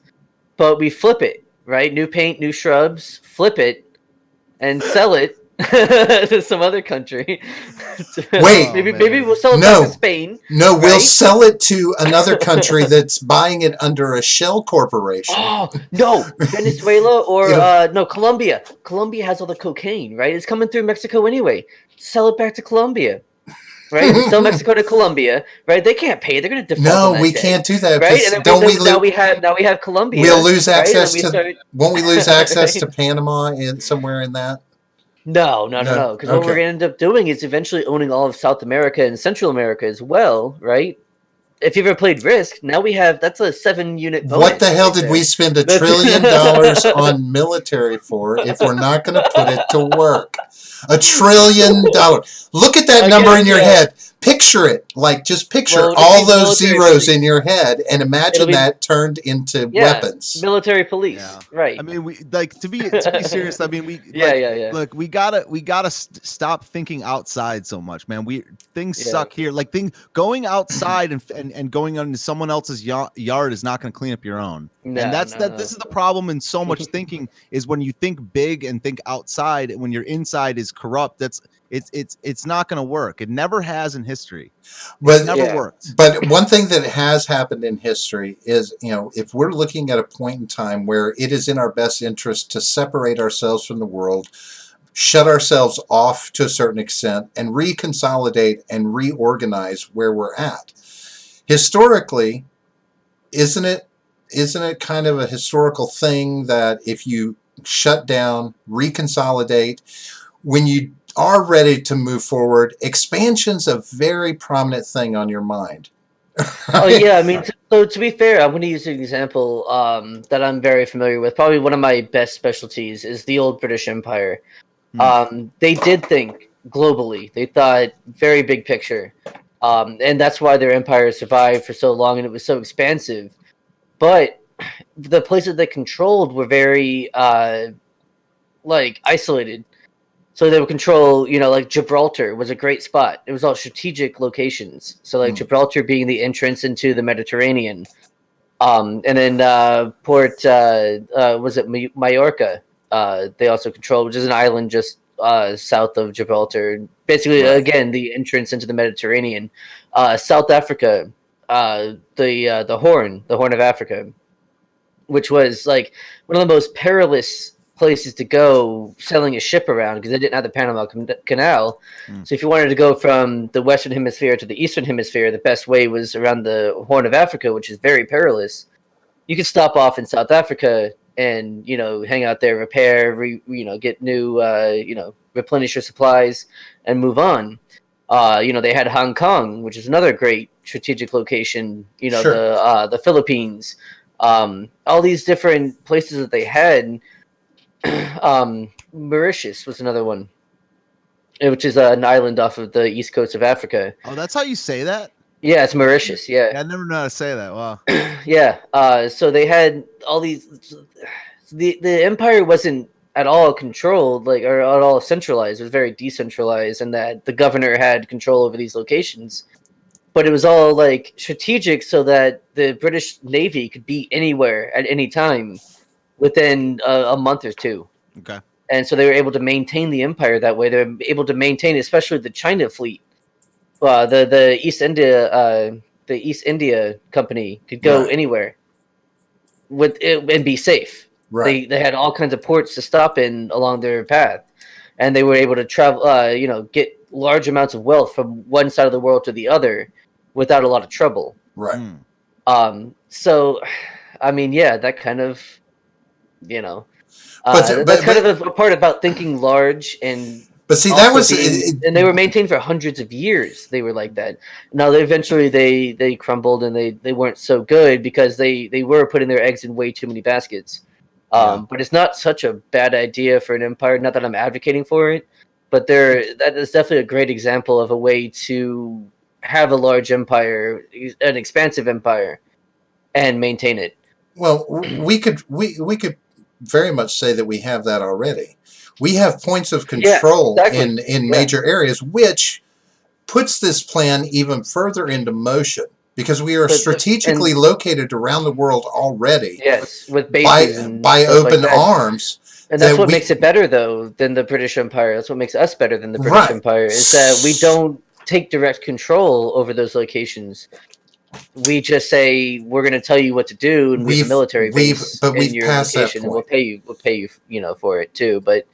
but we flip it, right? New paint, new shrubs, flip it, and sell it to some other country. Wait. maybe we'll sell it No. back to Spain. No, we'll Right? sell it to another country that's buying it under a shell corporation. Oh no, Venezuela or Yeah. no, Colombia. Colombia has all the cocaine, right? It's coming through Mexico anyway. Sell it back to Colombia, right? We sell Mexico to Colombia, right? They can't pay. They're going to default. No, on that we debt, can't do that. right? And then Don't we now we have Colombia. We'll lose right? And access then to. we start- Won't we lose access Right. to Panama and somewhere in that? No. No. Because what we're Okay. going to end up doing is eventually owning all of South America and Central America as well, right? If you've ever played Risk, now that's a 7-unit bonus. What the hell right did there. we spend $1 trillion on military for if we're not going to put it to work? $1 trillion. Look at that I number guess, in your yeah. head. Picture it. Just picture Well, it'll all be those military zeros police. in your head and imagine It'll be- that turned into Yeah, weapons. military police, Yeah. right? I mean, we to be serious. I mean, we Yeah. Look, we gotta stop thinking outside so much, man. Things Yeah. suck here. Like going outside and going into someone else's yard is not going to clean up your own. No, and that's no. this is the problem in so much thinking is when you think big and think outside, when your inside is corrupt. It's not going to work. It never has in history. But It's never Yeah. worked. But one thing that has happened in history is, if we're looking at a point in time where it is in our best interest to separate ourselves from the world, shut ourselves off to a certain extent, and reconsolidate and reorganize where we're at. Historically, isn't it kind of a historical thing that if you shut down, reconsolidate, when you are ready to move forward, expansion's a very prominent thing on your mind. Oh yeah, I mean, so to be fair, I'm going to use an example that I'm very familiar with. Probably one of my best specialties is the old British Empire. They did think globally. They thought very big picture, and that's why their empire survived for so long and it was so expansive. But the places they controlled were very isolated. So they would control, like Gibraltar was a great spot. It was all strategic locations. So Gibraltar being the entrance into the Mediterranean. And then Port, was it Majorca? They also controlled, which is an island just south of Gibraltar. Basically, again, the entrance into the Mediterranean. South Africa, the Horn of Africa, which was one of the most perilous places to go selling a ship around because they didn't have the Panama Canal. So if you wanted to go from the Western Hemisphere to the Eastern Hemisphere, the best way was around the Horn of Africa, which is very perilous. You could stop off in South Africa and, you know, hang out there, repair, get new, replenish your supplies and move on. You know, they had Hong Kong, which is another great strategic location, you know, Sure. the Philippines, all these different places that they had. Mauritius was another one, which is an island off of the east coast of Africa. Oh, that's how you say that? Yeah, it's Mauritius. Yeah, I never know how to say that. Wow. yeah. So they had all these. The empire wasn't at all controlled, like, or at all centralized. It was very decentralized, and that the governor had control over these locations. But it was all like strategic, so that the British Navy could be anywhere at any time within a month or two. Okay. And so they were able to maintain the empire that way. They were able to maintain, especially the China fleet. The East India Company could go anywhere with it and be safe. Right. They had all kinds of ports to stop in along their path, and they were able to travel. Get large amounts of wealth from one side of the world to the other without a lot of trouble. Right. So, I mean, yeah, that kind of, you know. But that's kind of a part about thinking large, and see, that was and they were maintained for hundreds of years. They were like that. Now eventually they crumbled, and they weren't so good because they were putting their eggs in way too many baskets. But it's not such a bad idea for an empire. Not that I'm advocating for it, but that is definitely a great example of a way to have a large empire, an expansive empire, and maintain it. Well, we could very much say that we have that already. We have points of control in major areas, which puts this plan even further into motion because we are strategically located around the world already. Yes, with bases by open arms. And that's what makes it better, though, than the British Empire. That's what makes us better than the British Empire, is that we don't take direct control over those locations. We just say we're going to tell you what to do, and we have a military base in your location, and we'll pay you, for it too. But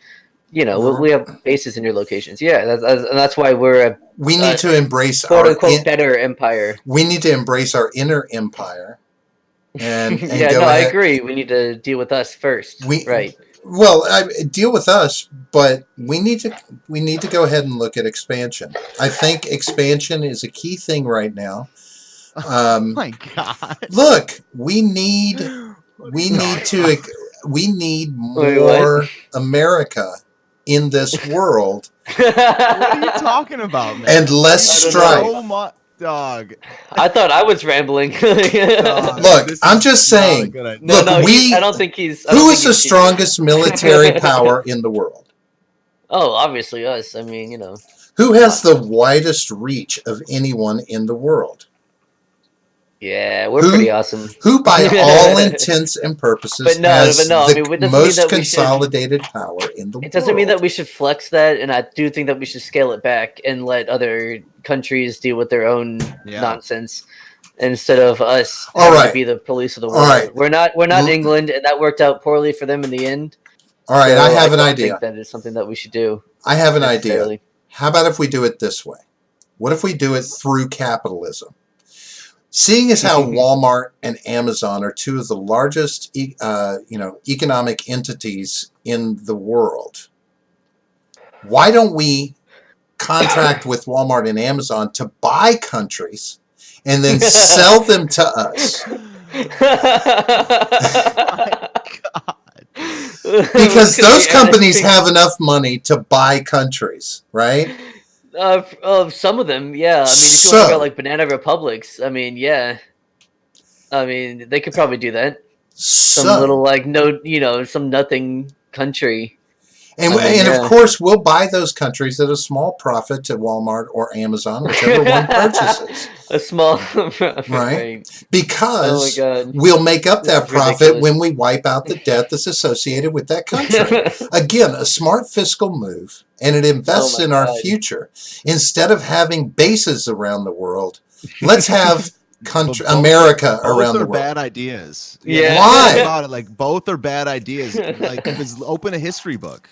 we have bases in your locations. Yeah, that's why we need to embrace quote unquote better empire. We need to embrace our inner empire. And I agree. We need to deal with us first. Right. Well, deal with us, but we need to go ahead and look at expansion. I think expansion is a key thing right now. Oh my God! Look, we need more America in this world. What are you talking about, man? And less strife. So dog. I thought I was rambling. Look, I'm just saying. I don't think he's. Who is the strongest military power in the world? Oh, obviously us. I mean, Who has the widest reach of anyone in the world? Yeah, we're pretty awesome. Who, by all intents and purposes, has the most consolidated power in the world. It doesn't mean that we should flex that, and I do think that we should scale it back and let other countries deal with their own nonsense instead of us having to be the police of the world. All right. We're not England, and that worked out poorly for them in the end. All right, I have an idea. I think that is something that we should do. I have an idea. How about if we do it this way? What if we do it through capitalism? Seeing as how Walmart and Amazon are two of the largest, economic entities in the world, why don't we contract with Walmart and Amazon to buy countries and then sell them to us? Because those companies have enough money to buy countries, right? Some of them, yeah. I mean, if you want to go like Banana Republics, I mean, yeah. I mean, they could probably do that. Some little some nothing country. And of course, we'll buy those countries at a small profit to Walmart or Amazon, whichever one purchases. A small right? Because we'll make up that profit when we wipe out the debt that's associated with that country. Again, a smart fiscal move, and it invests in our future. Instead of having bases around the world, let's have country, America both around are the world. bad ideas. Yeah. Why? About it, like both are bad ideas. Like just open a history book.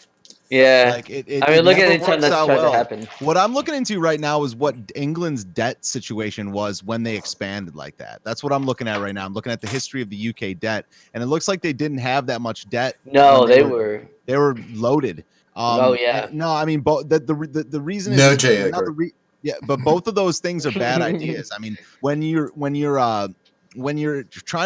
Yeah. Like I mean, look at never any time works that's out tried well. to happen. What I'm looking into right now is what England's debt situation was when they expanded like that. That's what I'm looking at right now. I'm looking at the history of the UK debt, and it looks like they didn't have that much debt. No, when they were. they were loaded. Oh, yeah. No, I mean, the reason No, is J. not Edgar. the yeah, but both of those things are bad ideas. I mean, when you're trying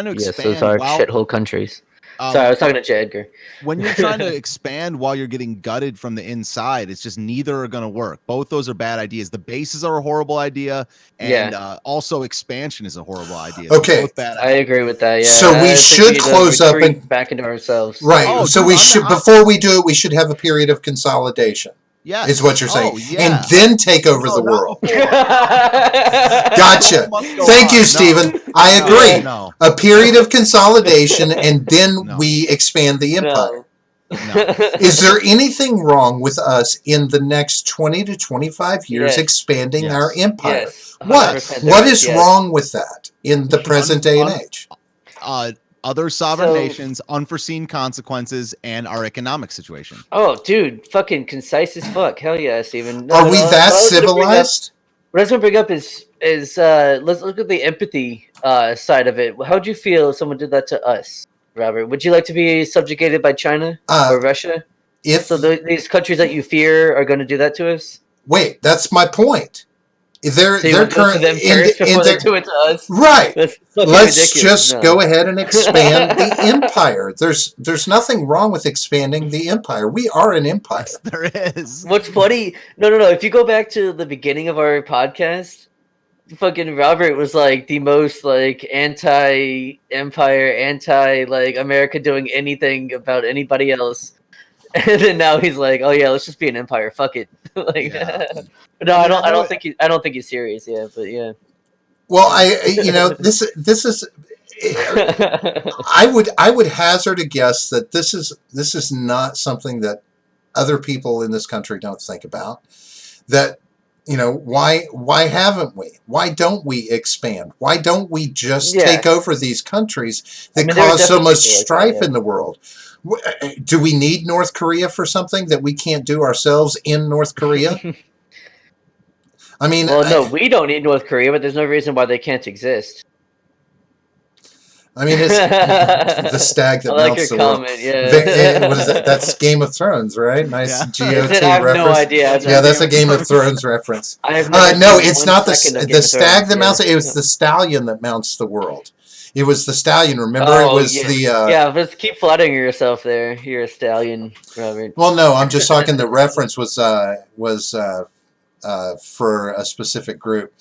to Yes, those expand are while shithole countries. Sorry, I was talking to J. Edgar. when you're trying to expand while you're getting gutted from the inside, it's just neither are going to work. Both those are bad ideas. The bases are a horrible idea, and also expansion is a horrible idea. Okay. They're both bad I ideas. agree with that. Yeah. So we I think should need to close up retreat and- back into ourselves. Right. Oh, so dude, we I'm should, not- before we do it, we should have a period of consolidation. Yeah, Is what you're saying. Oh, yeah. And then take over No, the not world. before. Gotcha. Must go Thank on. you, No. Stephen. I agree. No. A period of consolidation, and then No. we expand the empire. No. Is there anything wrong with us in the next 20 to 25 years Yes. expanding Yes. our empire? Yes. What? 100% What there is yes. wrong with that in the present day and age? Other sovereign So- nations, unforeseen consequences, and our economic situation. Oh, dude, fucking concise as fuck. Hell yeah, Steven. No, Are no, we no, that what I was gonna bring up- civilized? What I was going to bring up is let's look at the empathy side of it. How'd you feel if someone did that to us, Robert? Would you like to be subjugated by China or Russia? If So these countries that you fear are going to do that to us? wait, that's my point. They're So you they're want to go to them first before they do it to us? right. That's fucking Let's ridiculous. just No. go ahead and expand the empire. There's nothing wrong with expanding the empire. We are an empire. There is. What's funny? No. If you go back to the beginning of our podcast, fucking Robert was like the most like anti-empire, anti like America doing anything about anybody else, and then now he's like, oh yeah, let's just be an empire. Fuck it. Like, Yeah. no, I don't think he's serious. Yeah, but yeah. Well, this is. I would hazard a guess that this is not something that other people in this country don't think about. That why haven't we? Why don't we expand? Why don't we just take over these countries that cause so much strife in the world? Do we need North Korea for something that we can't do ourselves in North Korea? I mean, well, no, we don't need North Korea, but there's no reason why they can't exist. I mean, it's the stag that I like melts your the world. comment, yeah. What is that? That's Game of Thrones, right? Nice Yeah. GOT I have reference. no idea. Yeah, that's a Game of Thrones reference. I have No, it's not the second of Game the of stag Thrones, that yeah. mounts. It was the stallion that mounts the world. It was the stallion. Remember, it was yeah. the. Yeah, but keep flattering yourself there. You're a stallion, Robert. Well, no, I'm just talking. The reference was for a specific group.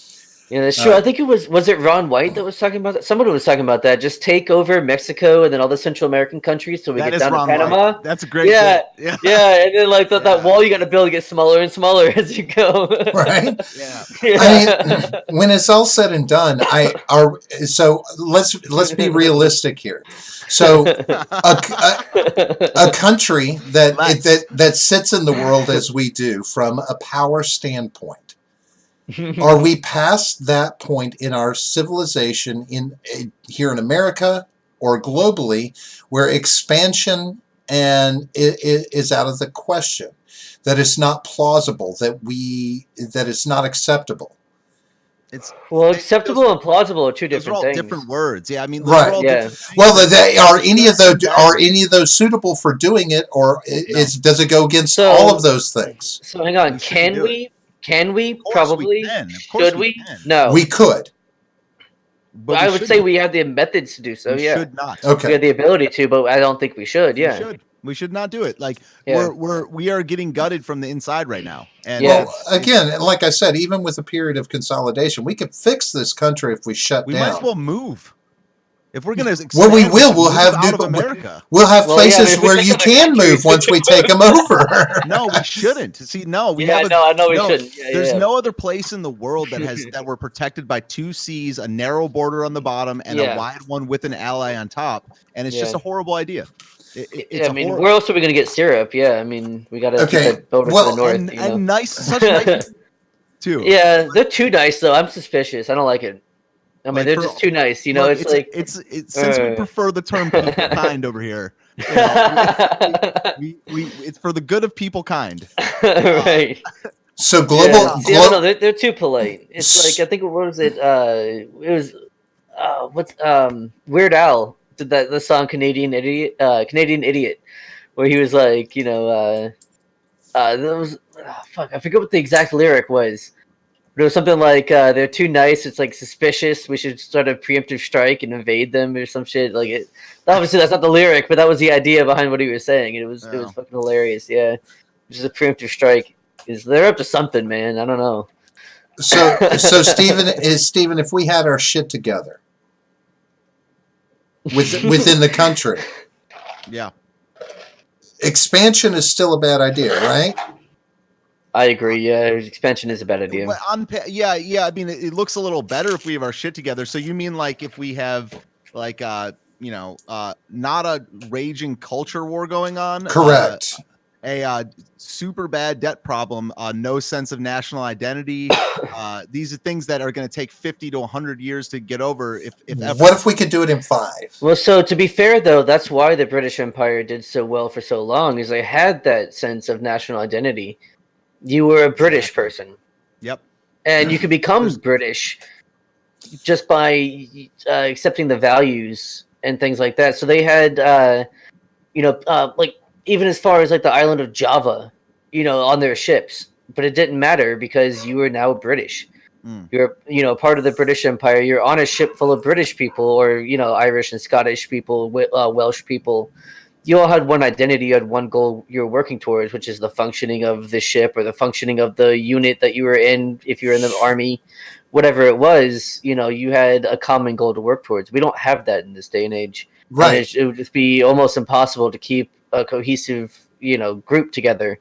Yeah, that's true. I think it was it Ron White that was talking about that? Someone was talking about that. Just take over Mexico and then all the Central American countries till we That get is down Ron to Panama. White. That's a great. Yeah, bit. yeah, and then like that wall you got to build gets smaller and smaller as you go. Right. Yeah. I mean, when it's all said and done, so let's be realistic here. So a country that sits in the world as we do from a power standpoint, are we past that point in our civilization here in America or globally where expansion is out of the question? That it's not plausible, that it's not acceptable. Well, acceptable and plausible are two Those are different all things. different words. Yeah, I mean, Right. Are all Yeah. different things. Well, are any of those suitable for doing it, or does it go against all of those things? So hang on, We shouldn't can do we? Can we? Of course Probably. we can. Of course Should we? can. No. We could. But I we would say shouldn't. we have the methods to do so. We Yeah, should not. we Okay. have the ability to, but I don't think we should. Yeah. We should not do it. Like Yeah. we are getting gutted from the inside right now. And Yeah. Well, again, like I said, even with a period of consolidation, we could fix this country if we shut we down. might as well move. If we're gonna Well, we expand, will. We'll move have out of new- America. We'll have Well, yeah, places if we where take you other can countries- move once we take them over. No, we shouldn't. See, no, we Yeah, have. I know we shouldn't. Yeah, There's yeah. no other place in the world that we're protected by two seas, a narrow border on the bottom, and Yeah. a wide one with an ally on top. And it's just Yeah. a horrible idea. I mean, where else are we going to get syrup? Yeah, I mean, we got to Okay, keep it over well, to the north. and, you know? and such nice too. Yeah, they're too nice though. I'm suspicious. I don't like it. I mean, they're just too nice. You know, look, it's like it's since we prefer the term people kind over here. You know, we it's for the good of people kind. right. So See, I don't know. They're too polite. It's like I think what was it? It was what's Weird Al did the song Canadian Idiot, where he was like, you know, that was fuck. I forget what the exact lyric was. But it was something like they're too nice. It's like suspicious. We should start a preemptive strike and invade them or some shit. Like it. Obviously, that's not the lyric, but that was the idea behind what he was saying, and it was fucking hilarious. Yeah, which is a preemptive strike. Is they're up to something, man? I don't know. So Stephen, if we had our shit together within the country, yeah, expansion is still a bad idea, right? I agree. Yeah, expansion is a bad idea. Yeah. I mean, it looks a little better if we have our shit together. So you mean like if we have like not a raging culture war going on? Correct. A super bad debt problem, no sense of national identity. These are things that are going to take 50 to 100 years to get over. If ever. What if we could do it in 5? Well, so to be fair, though, that's why the British Empire did so well for so long, is they had that sense of national identity. You were a British person. Yep. And you could become British just by accepting the values and things like that. So they had, like, even as far as like the island of Java, on their ships, but it didn't matter because you were now British. You're, part of the British Empire. You're on a ship full of British people, or Irish and Scottish people, Welsh people. You all had one identity. You had one goal you were working towards, which is the functioning of the ship or the functioning of the unit that you were in. If you're in the army, whatever it was, you had a common goal to work towards. We don't have that in this day and age. Right. And it would just be almost impossible to keep a cohesive, group together.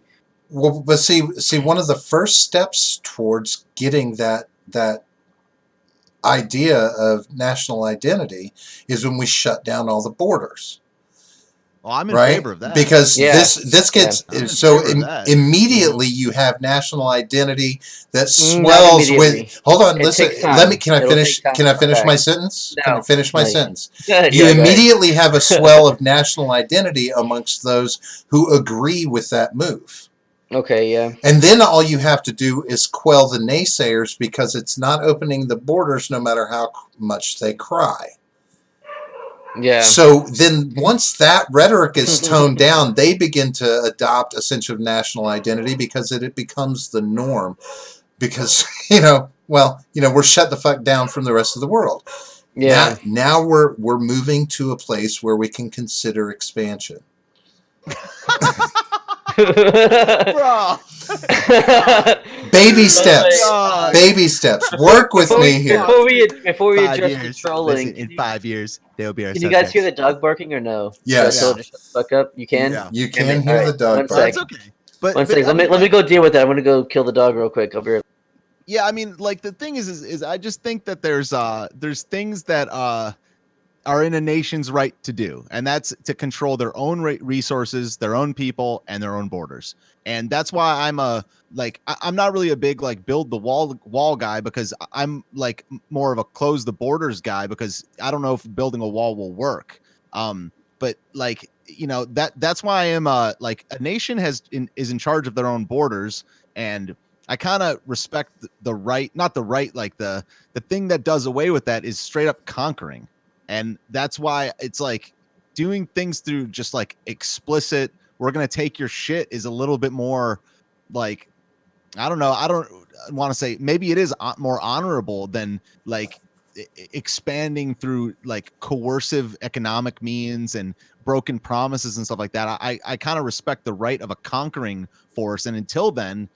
Well, but see, one of the first steps towards getting that idea of national identity is when we shut down all the borders. Well, I'm in favor of that because this gets immediately you have national identity that swells with. Hold on, listen. Can I finish? Can I finish my sentence? No. Can I finish my sentence? You immediately have a swell of national identity amongst those who agree with that move. Okay, yeah. And then all you have to do is quell the naysayers because it's not opening the borders no matter how much they cry. Yeah. So then once that rhetoric is toned down, they begin to adopt a sense of national identity because it becomes the norm. Because, we're shut the fuck down from the rest of the world. Yeah. Now we're moving to a place where we can consider expansion. Bro. Baby steps. Baby steps. Work with me here. Before we address trolling. In 5 years, they'll be our Can you guys hear the dog barking or no? Yes. Shut the fuck up. You can? Yeah. You can hear the dog barking. That's okay. One second. Let me go deal with that. I'm going to go kill the dog real quick. I'll be right back. Yeah, I mean, like, the thing is I just think that there's things that are in a nation's right to do, and that's to control their own resources, their own people, and their own borders. And that's why I'm not really a big build the wall guy, because I'm like more of a close the borders guy, because I don't know if building a wall will work. But that's why I am a nation is in charge of their own borders, and I kind of respect the right, not the right, the thing that does away with that is straight up conquering. And that's why it's doing things through just explicit, we're going to take your shit, is a little bit more I don't know. I don't want to say, maybe it is more honorable than expanding through coercive economic means and broken promises and stuff like that. I kind of respect the right of a conquering force. And until then,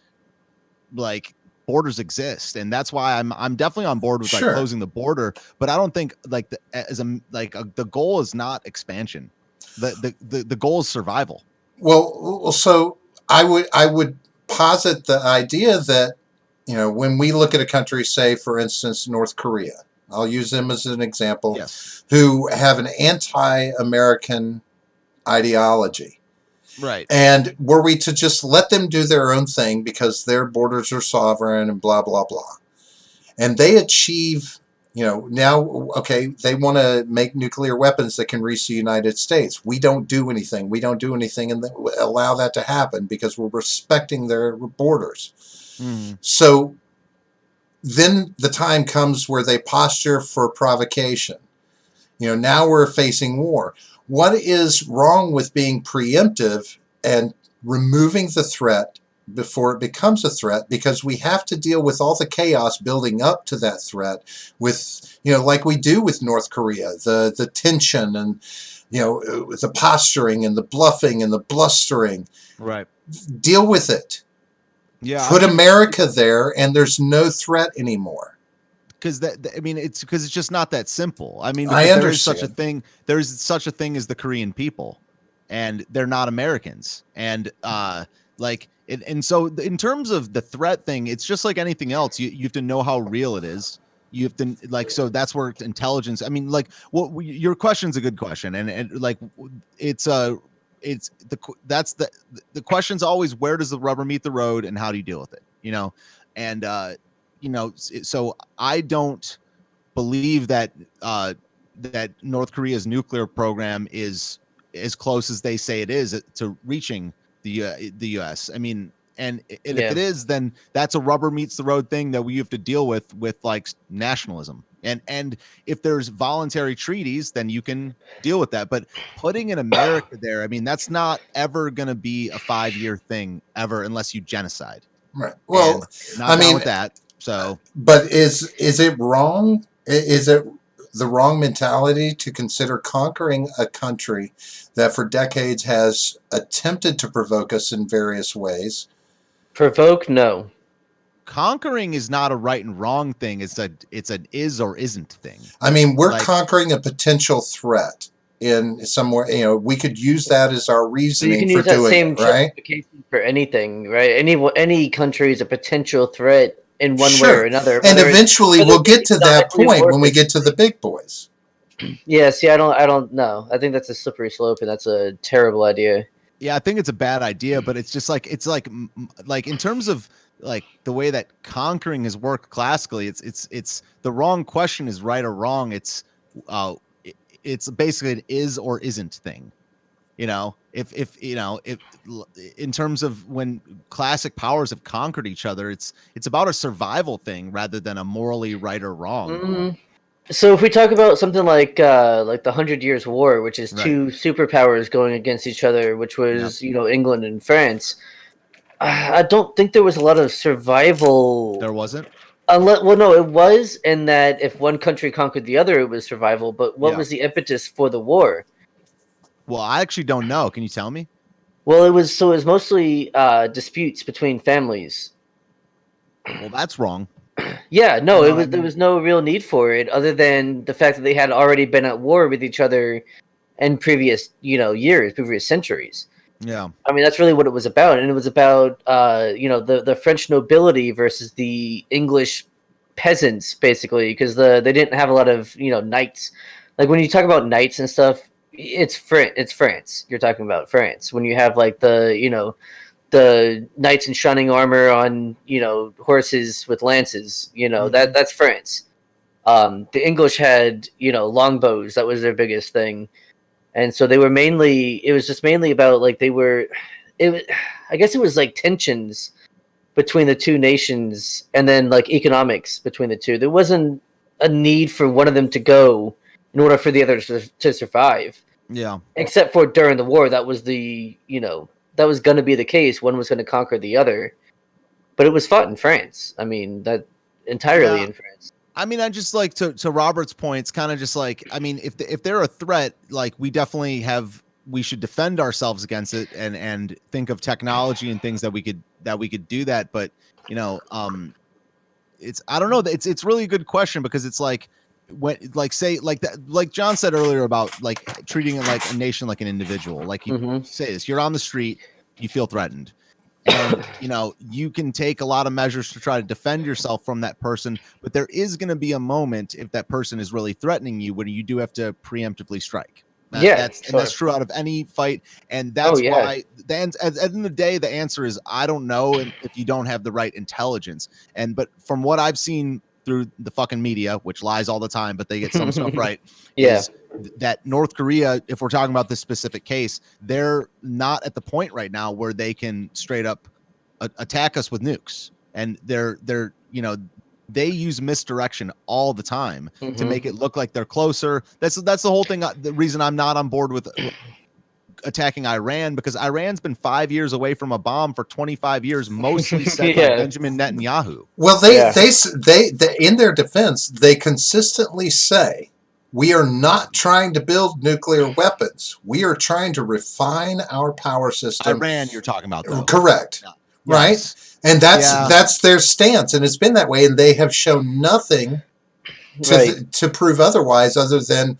borders exist, and that's why I'm definitely on board with closing the border. But I don't think the goal is not expansion. The goal is survival. Well, so I would posit the idea that when we look at a country, say for instance North Korea, I'll use them as an example, yes, who have an anti-American ideology. Right. And were we to just let them do their own thing because their borders are sovereign and blah, blah, blah, and they achieve Now, okay, they want to make nuclear weapons that can reach the United States. We don't do anything. We don't do anything and allow that to happen because we're respecting their borders. Mm. So then the time comes where they posture for provocation. Now we're facing war. What is wrong with being preemptive and removing the threat before it becomes a threat? Because we have to deal with all the chaos building up to that threat with, like we do with North Korea, the tension and, the posturing and the bluffing and the blustering. Right. Deal with it. Yeah. Put America there and there's no threat anymore. Because it's because it's just not that simple. I mean, I there understand. is such a thing. There's such a thing as the Korean people, and they're not Americans. And so in terms of the threat thing, it's just like anything else. You have to know how real it is. You have to so that's where intelligence. I mean, your question's a good question, and it's the question's always, where does the rubber meet the road, and how do you deal with it? And so I don't believe that that North Korea's nuclear program is as close as they say it is to reaching the U.S. I mean, and if it is, then that's a rubber meets the road thing that we have to deal with like nationalism. And if there's voluntary treaties, then you can deal with that. But putting in America there, I mean, that's not ever going to be a 5-year thing ever, unless you genocide. Right. Well, not down with that. So, but is it wrong? Is it the wrong mentality to consider conquering a country that for decades has attempted to provoke us in various ways? Provoke? No. Conquering is not a right and wrong thing. It's an is or isn't thing. I mean, we're conquering a potential threat in somewhere. We could use that as our reasoning. You can use that same justification for anything, right? Any country is a potential threat in one way or another. And eventually we'll get to that point when we get to the big boys. Yeah, see, I don't know. I think that's a slippery slope, and that's a terrible idea. Yeah, I think it's a bad idea, but it's just like in terms of like the way that conquering has worked classically, it's the wrong question is right or wrong. It's basically an is or isn't thing. If in terms of when classic powers have conquered each other, it's about a survival thing rather than a morally right or wrong. Mm-hmm. So if we talk about something like the 100 Years' War, which is two superpowers going against each other, which was England and France, I don't think there was a lot of survival. There wasn't. No, it was in that if one country conquered the other, it was survival. But what was the impetus for the war? Well, I actually don't know. Can you tell me? Well, it was mostly disputes between families. Well, that's wrong. Yeah, no, there was no real need for it other than the fact that they had already been at war with each other in previous, years, previous centuries. Yeah. I mean, that's really what it was about. And it was about, the French nobility versus the English peasants, basically, because they didn't have a lot of, knights. Like when you talk about knights and stuff, it's France. You're talking about France. When you have like the knights in shining armor on, horses with lances, that's France. The English had, longbows. That was their biggest thing. And so it was just mainly about like I guess it was like tensions between the two nations and then like economics between the two. There wasn't a need for one of them to go in order for the other to survive. Yeah. Except for during the war, that was that was going to be the case. One was going to conquer the other. But it was fought in France. I mean, that entirely in France. I mean, I just like to Robert's point. It's kind of just like, I mean, if they're a threat, like we definitely we should defend ourselves against it and think of technology and things that we could do that. But it's I don't know. It's really a good question because it's like when say like that, like John said earlier about like treating it like a nation like an individual. Like you say this, you're on the street, you feel threatened. And you can take a lot of measures to try to defend yourself from that person, but there is going to be a moment if that person is really threatening you when you do have to preemptively strike. That's true out of any fight, and that's why at the end of the day the answer is I don't know if you don't have the right intelligence. But from what I've seen through the fucking media, which lies all the time, but they get some stuff right. Yeah. Is that North Korea, if we're talking about this specific case, they're not at the point right now where they can straight up attack us with nukes, and they're they use misdirection all the time to make it look like they're closer. That's the whole thing. The reason I'm not on board with attacking Iran, because Iran's been 5 years away from a bomb for 25 years, mostly set by Benjamin Netanyahu. Well, they in their defense, they consistently say, we are not trying to build nuclear weapons. We are trying to refine our power system. Iran, you're talking about, though. Correct. Yeah. Right? Yes. And that's their stance, and it's been that way, and they have shown nothing to prove otherwise, other than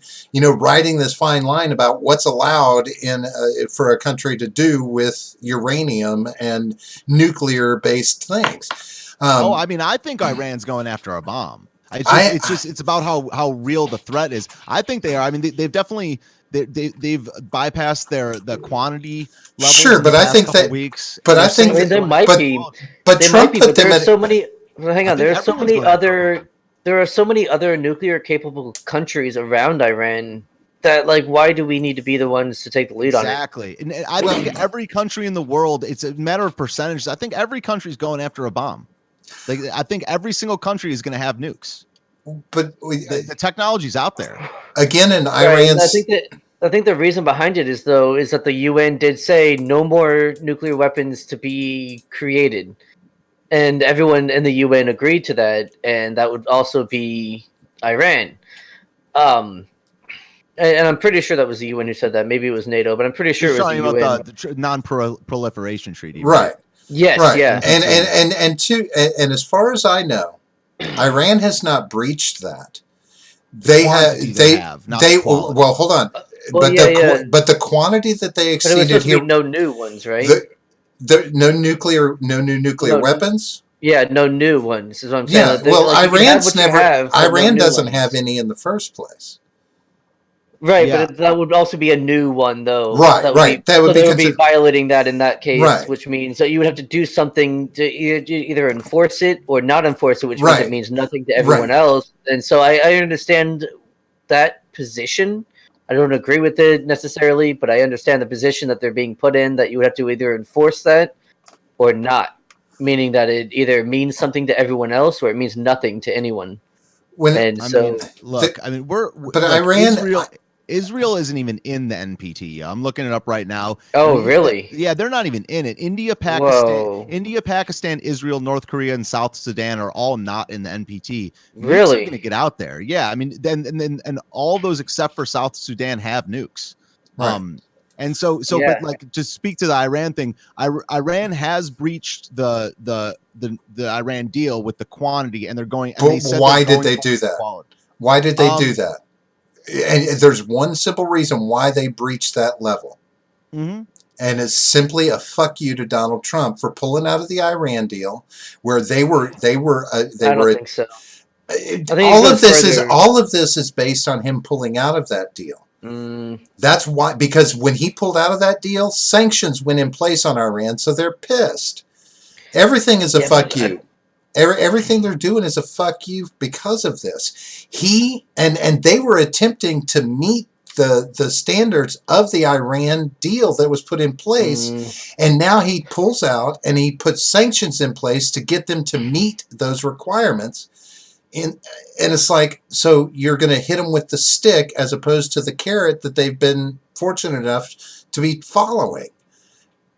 writing this fine line about what's allowed in for a country to do with uranium and nuclear-based things. I think Iran's going after a bomb. It's about how real the threat is. I think they are. I mean, they've definitely. They've bypassed the quantity level. Sure, but I think that weeks. But I think there might be. But Trump put them at so many. Hang on, there are so many other. There are so many other nuclear capable countries around Iran that, like, why do we need to be the ones to take the lead on it? Exactly, and I think every country in the world. It's a matter of percentages. I think every country is going after a bomb. Like, I think every single country is going to have nukes. But the technology's out there. Again, in Iran's... I think the reason behind it is that the UN did say no more nuclear weapons to be created, and everyone in the UN agreed to that, and that would also be Iran. And I'm pretty sure that was the UN who said that. Maybe it was NATO, but I'm pretty sure it was the UN. About the non-proliferation treaty, right? Yes, right. Yeah. And as far as I know, Iran has not breached that. Well, hold on. But the quantity that they exceeded here, no new ones, right? No new nuclear weapons. Yeah, no new ones is what I'm saying. Yeah, well, Iran doesn't have any in the first place. Right, yeah. But that would also be a new one, though. Right. They would be violating that in that case, which means that you would have to do something to either enforce it or not enforce it, which means it means nothing to everyone else. And so I understand that position. I don't agree with it necessarily, but I understand the position that they're being put in, that you would have to either enforce that or not, meaning that it either means something to everyone else or it means nothing to anyone. Israel isn't even in the NPT. I'm looking it up right now. Oh, really? Yeah, they're not even in it. India, Pakistan, Israel, North Korea, and South Sudan are all not in the NPT. Really? Nukes are going to get out there. Yeah, I mean, then all those except for South Sudan have nukes. Right. And but like, to speak to the Iran thing, Iran has breached the Iran deal with the quantity, and they're going. And why did they do that? Why did they do that? And there's one simple reason why they breached that level. Mm-hmm. And it's simply a fuck you to Donald Trump for pulling out of the Iran deal, where they were. I don't think so. All of this is based on him pulling out of that deal. That's why, because when he pulled out of that deal, sanctions went in place on Iran, so they're pissed. Everything is a fuck you. Everything they're doing is a fuck you because of this. He and they were attempting to meet the standards of the Iran deal that was put in place, and now he pulls out and he puts sanctions in place to get them to meet those requirements. And it's like, so you're going to hit them with the stick as opposed to the carrot that they've been fortunate enough to be following.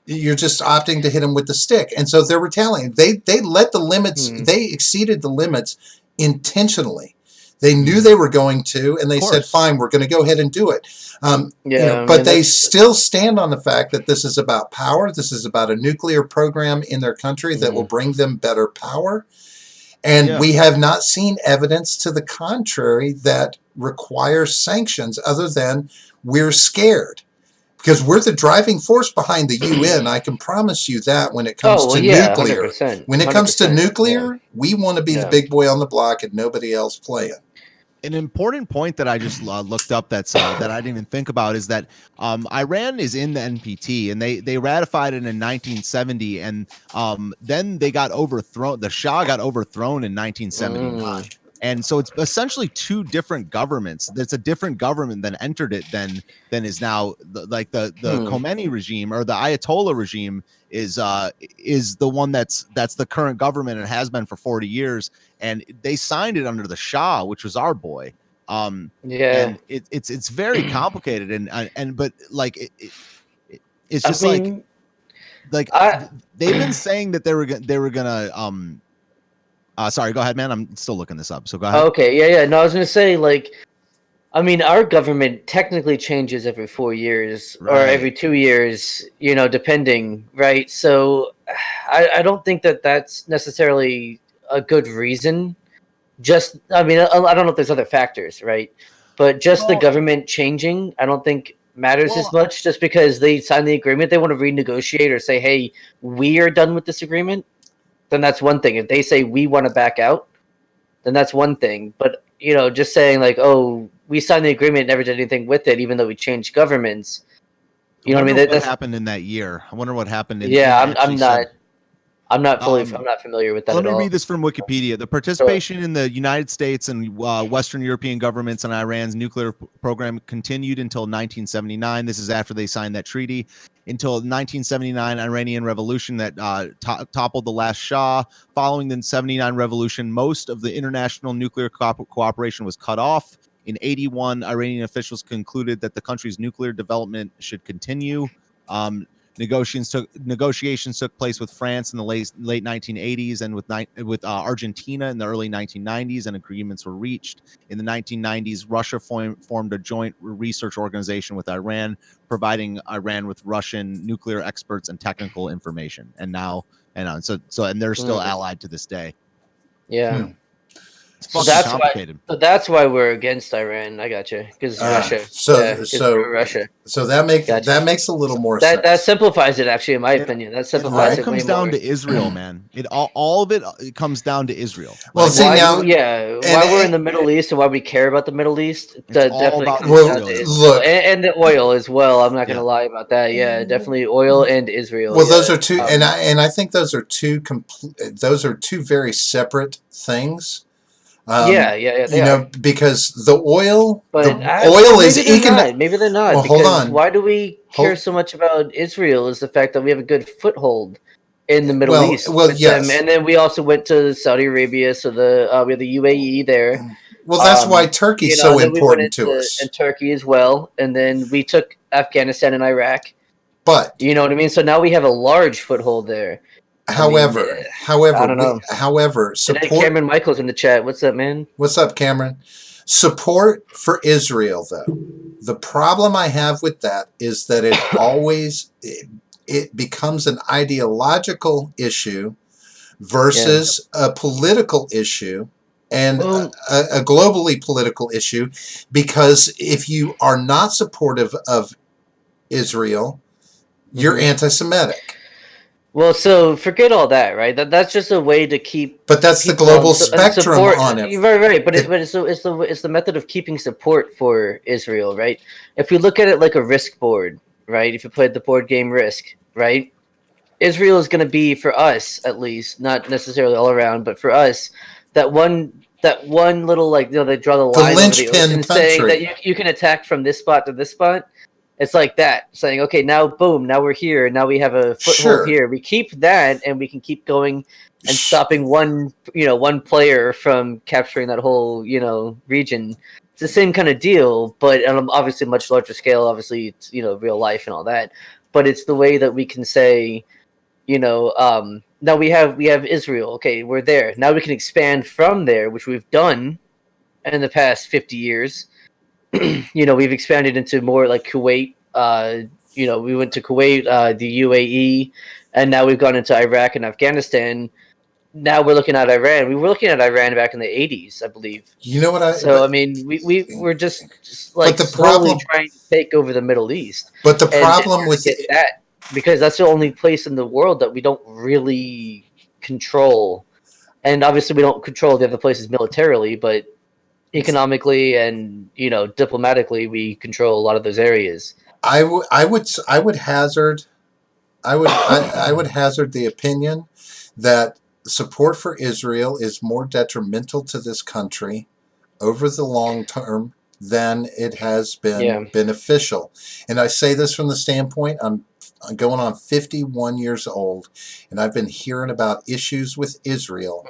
You're just opting to hit them with the stick. And so they're retaliating. They let the limits, they exceeded the limits intentionally. They knew they were going to, and they said, fine, we're going to go ahead and do it. But they still stand on the fact that this is about power. This is about a nuclear program in their country that will bring them better power. And we have not seen evidence to the contrary that requires sanctions other than we're scared. Because we're the driving force behind the UN, I can promise you that when it comes to nuclear. 100%, when it comes to nuclear, we want to be the big boy on the block and nobody else playing. An important point that I just looked up that I didn't even think about is that Iran is in the NPT, and they ratified it in 1970, and then they got overthrown. The Shah got overthrown in 1979. And so it's essentially two different governments. There's a different government that entered it than is now the Khomeini regime, or the Ayatollah regime is the one that's the current government and has been for 40 years. And they signed it under the Shah, which was our boy. And it's very complicated, and but like it's just they've been saying that they were gonna sorry, go ahead, man. I'm still looking this up, so go ahead. Okay, yeah. No, I was gonna say, like, I mean, our government technically changes every 4 years or every 2 years, depending, right? So I don't think that that's necessarily a good reason. I don't know if there's other factors, right? But just the government changing, I don't think matters as much. Just because they signed the agreement, they want to renegotiate or say, hey, we are done with this agreement, then that's one thing. If they say we want to back out, then that's one thing. But, just saying like, oh, we signed the agreement and never did anything with it, even though we changed governments. You know what I mean? What happened in that year? I wonder what happened. I'm not familiar with that Let at all. me read this from Wikipedia. The participation in the United States and Western European governments in Iran's nuclear program continued until 1979. This is after they signed that treaty. Until 1979 Iranian Revolution that toppled the last Shah. Following the 79 revolution, most of the international nuclear cooperation was cut off. In 81, Iranian officials concluded that the country's nuclear development should continue. Negotiations took place with France in the late 1980s and with Argentina in the early 1990s, and agreements were reached. In the 1990s, Russia formed a joint research organization with Iran, providing Iran with Russian nuclear experts and technical information. And they're still allied to this day. Yeah. It's complicated. That's why we're against Iran. I got you, because Russia. Russia. So that makes a little more sense. That simplifies it, actually, in my opinion. That simplifies it. It comes down to Israel, man. All of it comes down to Israel. Well, why we're in the Middle East and why we care about the Middle East. Definitely comes down to Israel. Look, and the oil as well. I'm not going to lie about that. Yeah, definitely oil and Israel. Well, those are two, and I think those are two very separate things. Because the oil, is economic. Maybe they're not. Well, hold on. Why do we care so much about Israel? Is the fact that we have a good foothold in the Middle East with them, and then we also went to Saudi Arabia, so we have the UAE there. Well, that's why Turkey's so important to us, and Turkey as well. And then we took Afghanistan and Iraq. But you know what I mean. So now we have a large foothold there. However, I don't know. Support. Cameron Michael's in the chat. What's up, man? What's up, Cameron? Support for Israel, though. The problem I have with that is that it becomes an ideological issue versus a political issue and a globally political issue. Because if you are not supportive of Israel, you're anti-Semitic. Well, so forget all that, right? That's just a way to keep. But that's the global spectrum on it. Right. But it's the method of keeping support for Israel, right? If we look at it like a Risk board, right? If you played the board game Risk, right? Israel is going to be, for us at least, not necessarily all around, but for us, that one little, like, they draw the line over the ocean, saying that you can attack from this spot to this spot. It's like that, saying, okay, now, boom, now we're here. Now we have a foothold here. We keep that, and we can keep going and stopping one player from capturing that whole, region. It's the same kind of deal, but obviously much larger scale. Obviously, it's, real life and all that. But it's the way that we can say, now we have Israel. Okay, we're there. Now we can expand from there, which we've done in the past 50 years. We've expanded into more like Kuwait. We went to Kuwait, the UAE, and now we've gone into Iraq and Afghanistan. Now we're looking at Iran. We were looking at Iran back in the 80s, I believe. You know what we're just like slowly trying to take over the Middle East. But the problem with that, because that's the only place in the world that we don't really control, and obviously we don't control the other places militarily, but economically and diplomatically, we control a lot of those areas. I would hazard the opinion that support for Israel is more detrimental to this country over the long term than it has been beneficial. And I say this from the standpoint, I'm going on 51 years old, and I've been hearing about issues with Israel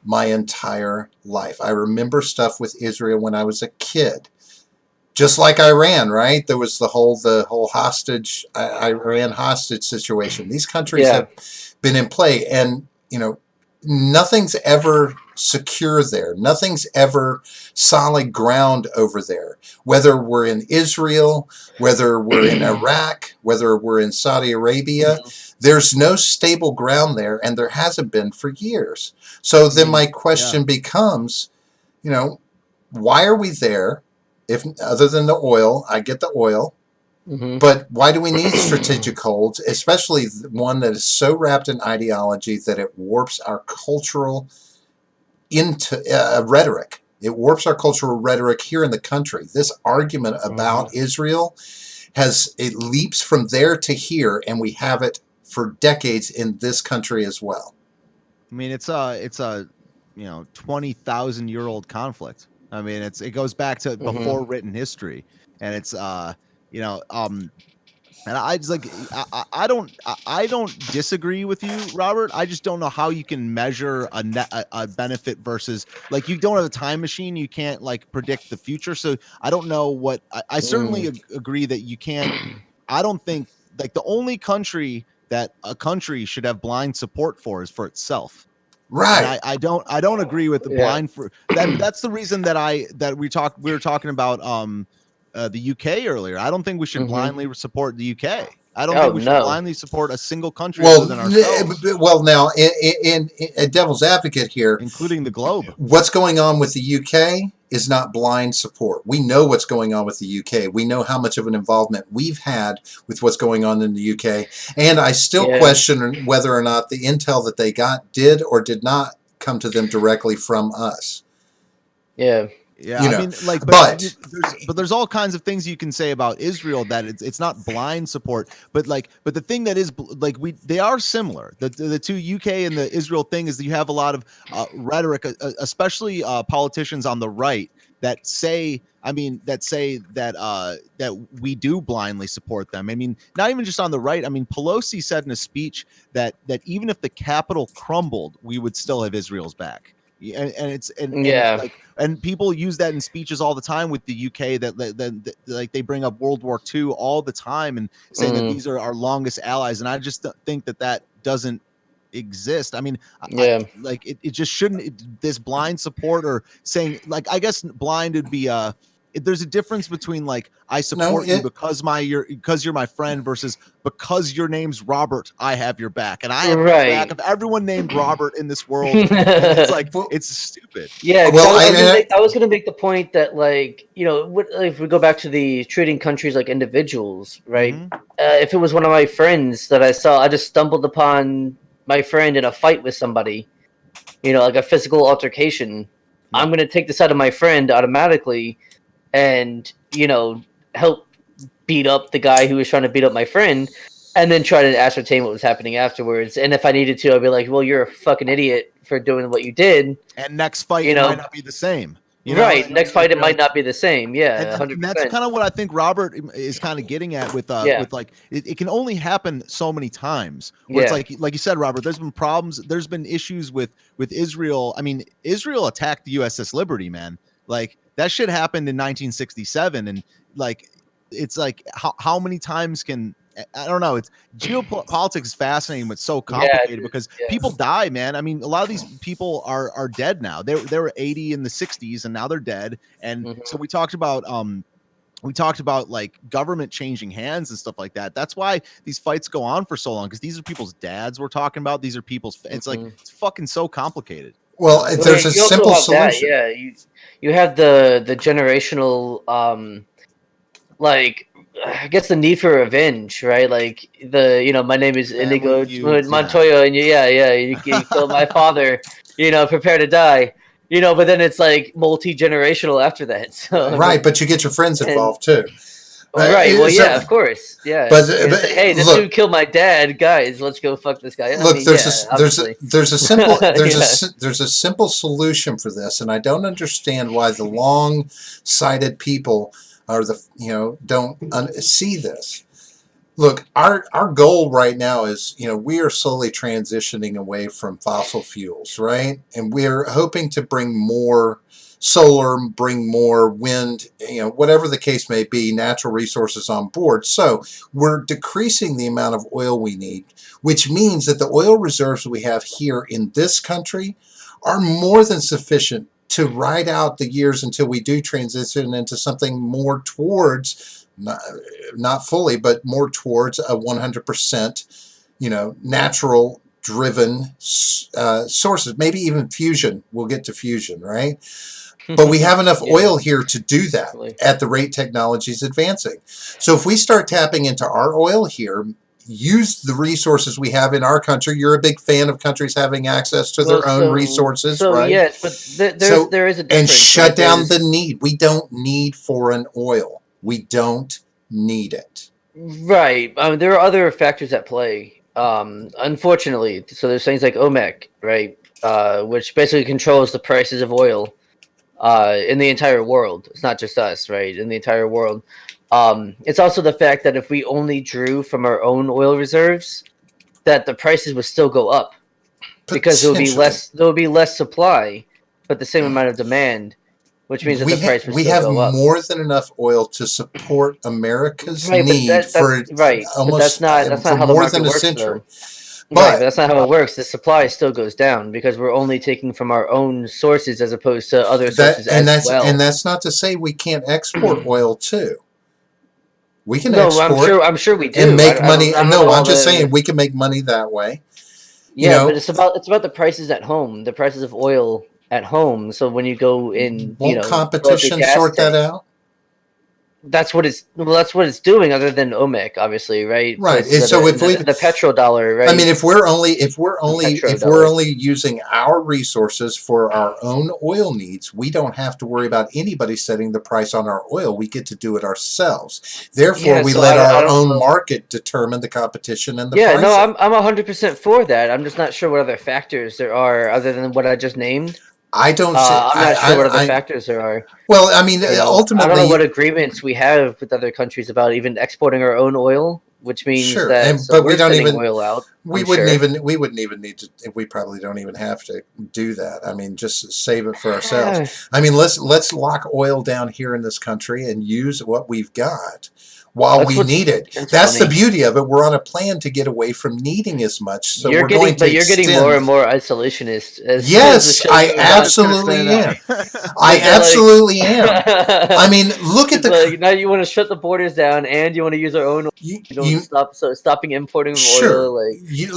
my entire life. I remember stuff with Israel when I was a kid. Just like Iran, right? There was the whole hostage, Iran hostage situation. These countries have been in play, and nothing's ever secure there. Nothing's ever solid ground over there. Whether we're in Israel, whether we're in Iraq, whether we're in Saudi Arabia, there's no stable ground there, and there hasn't been for years. So then my question becomes, why are we there? If other than the oil, I get the oil, but why do we need strategic holds, especially one that is so wrapped in ideology that it warps our cultural into rhetoric? It warps our cultural rhetoric here in the country. This argument about Israel it leaps from there to here, and we have it for decades in this country as well. I mean, it's a 20,000-year-old conflict. I mean, it goes back to before written history, and it's and I just I don't disagree with you, Robert. I just don't know how you can measure a benefit versus, like, you don't have a time machine. You can't predict the future. So I don't know what I certainly agree that you can't. I don't think the only country that a country should have blind support for is for itself. Right. And I don't agree with the blind for that. That's the reason that we were talking about the UK earlier. I don't think we should blindly support the UK. I don't think we should blindly support a single country other than ourselves. Well, now, in a devil's advocate here, including the globe, what's going on with the UK is not blind support. We know what's going on with the UK. We know how much of an involvement we've had with what's going on in the UK. And I still question whether or not the intel that they got did or did not come to them directly from us. Yeah. I mean, but there's all kinds of things you can say about Israel that it's not blind support, but the thing that is they are similar. The two UK and the Israel thing is that you have a lot of rhetoric, especially politicians on the right that say that we do blindly support them. I mean, not even just on the right. I mean, Pelosi said in a speech that even if the Capitol crumbled, we would still have Israel's back. And people use that in speeches all the time with the UK that they bring up World War II all the time and say that these are our longest allies. And I just think that doesn't exist. I mean, it just shouldn't, this blind support or saying, I guess blind would be there's a difference between I support you because you're my friend versus because your name's Robert, I have your back, and I have your back of everyone named Robert in this world. And it's it's stupid. Yeah, well, I was going to make the point that if we go back to the treating countries like individuals, right? If it was one of my friends that I saw, I just stumbled upon my friend in a fight with somebody, like a physical altercation. I'm going to take the side of my friend automatically and help beat up the guy who was trying to beat up my friend, and then try to ascertain what was happening afterwards. And if I needed to, I'd be like, well, you're a fucking idiot for doing what you did, and next fight it might not be the same. Next fight it might not be the same. Yeah, 100%. And that's kind of what I think Robert is kind of getting at with it can only happen so many times. Where it's like you said, Robert, there's been problems, there's been issues with Israel. I mean, Israel attacked the USS Liberty, man. That shit happened in 1967, and it's how many times can, I don't know. It's geopolitics is fascinating, but so complicated because people die, man. I mean, a lot of these people are dead now. They were 80 in the 60s, and now they're dead. And so we talked about government changing hands and stuff like that. That's why these fights go on for so long, because these are people's dads we're talking about. These are people's. It's it's fucking so complicated. Well, there's a simple solution. You have the generational I guess the need for revenge, right? My name is Indigo Montoya, and you killed my father. Prepare to die. But then it's multi-generational after that. So right, but you get your friends involved too. Right. Well, So, yeah, of course. Yeah. but, You're gonna say, hey, this look, dude killed my dad, guys. Let's go fuck this guy. I look. mean, yeah, obviously. There's a simple Yeah. there's a simple solution for this, and I don't understand why the long-sighted people are don't see this. Look, our goal right now is, we are slowly transitioning away from fossil fuels, right? And we're hoping to bring more solar, bring more wind, whatever the case may be, natural resources on board. So we're decreasing the amount of oil we need, which means that the oil reserves we have here in this country are more than sufficient to ride out the years until we do transition into something more towards, not fully, but more towards a 100%, natural driven sources, maybe even fusion. We'll get to fusion, right? But we have enough Yeah, oil here to do that definitely. at the rate technology is advancing. So if we start tapping into our oil here, use the resources we have in our country. You're a big fan of countries having access to their own resources, right? Yes, but there is a difference. And shut right? down the need. We don't need foreign oil. We don't need it. Right. There are other factors at play. Unfortunately, so there's things like OMEC, right, which basically controls the prices of oil in the entire world. It's not just us, right? In the entire world. It's also the fact that if we only drew from our own oil reserves, that the prices would still go up because there would be less supply, but the same amount of demand, which means that the price would we still have go up. more than enough oil to support America's Right, but need for right. But almost that's for not how the more market than a works, century. though. But Right, but that's not how it works. The supply still goes down because we're only taking from our own sources as opposed to other sources well. And that's not to say we can't export oil too. We can No, export I'm sure we do. and make money. I don't No, know I'm just saying we can make money that way. Yeah, but it's about the prices at home, the prices of oil at home. So when you go in, won't fill up your competition gas sort that tank, out? that's what it's doing. Other than OMEC, obviously, right? Right. Places So if the petrodollar, right? I mean, if we're only using our resources for our own oil needs, we don't have to worry about anybody setting the price on our oil. We get to do it ourselves. Therefore, we let our own market determine the competition and the pricing. No, I'm 100% for that. I'm just not sure what other factors there are other than what I just named. I don't. I'm not sure what other factors there are. Well, I mean, ultimately, I don't know what agreements we have with other countries about even exporting our own oil, which means that but we we're don't sending even oil out. We wouldn't even need to. We probably don't even have to do that. I mean, just save it for ourselves. I mean, let's lock oil down here in this country and use what we've got while we need it. That's the beauty of it. We're on a plan to get away from needing as much. So you're getting more and more isolationist. Yes, I absolutely am. I absolutely am. I mean, look at now you want to shut the borders down and you want to use our own oil. Stopping importing oil. Like you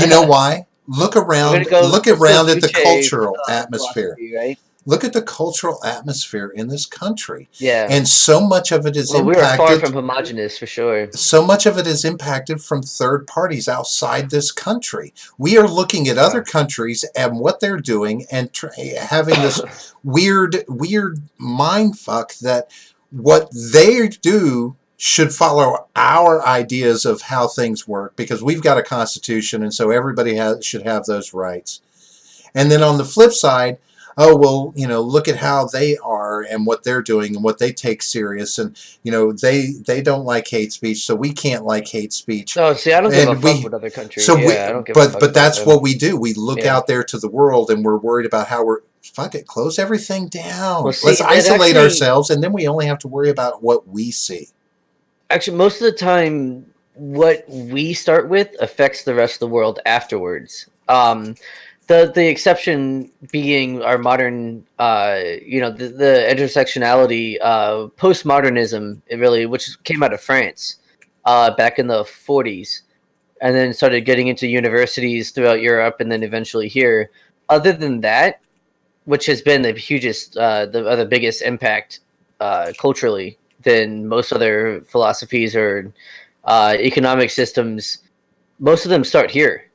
know why? Look around at the cultural atmosphere. Right? Look at the cultural atmosphere in this country. Yeah. And so much of it is impacted. We are far from homogenous, for sure. So much of it is impacted from third parties outside this country. We are looking at other countries and what they're doing and having this weird mind fuck that what they do should follow our ideas of how things work because we've got a constitution and so everybody should have those rights. And then on the flip side, oh, well, look at how they are and what they're doing and what they take serious. And, they don't like hate speech, so we can't like hate speech. Oh, see, I don't give a fuck with other countries. So I don't give a fuck. But that's what we do. We look out there to the world and we're worried about how close everything down. Well, see, let's isolate ourselves and then we only have to worry about what we see. Actually, most of the time, what we start with affects the rest of the world afterwards. The exception being our modern, the intersectionality, postmodernism, which came out of France back in the 40s, and then started getting into universities throughout Europe, and then eventually here. Other than that, which has been the the biggest impact culturally than most other philosophies or economic systems, most of them start here.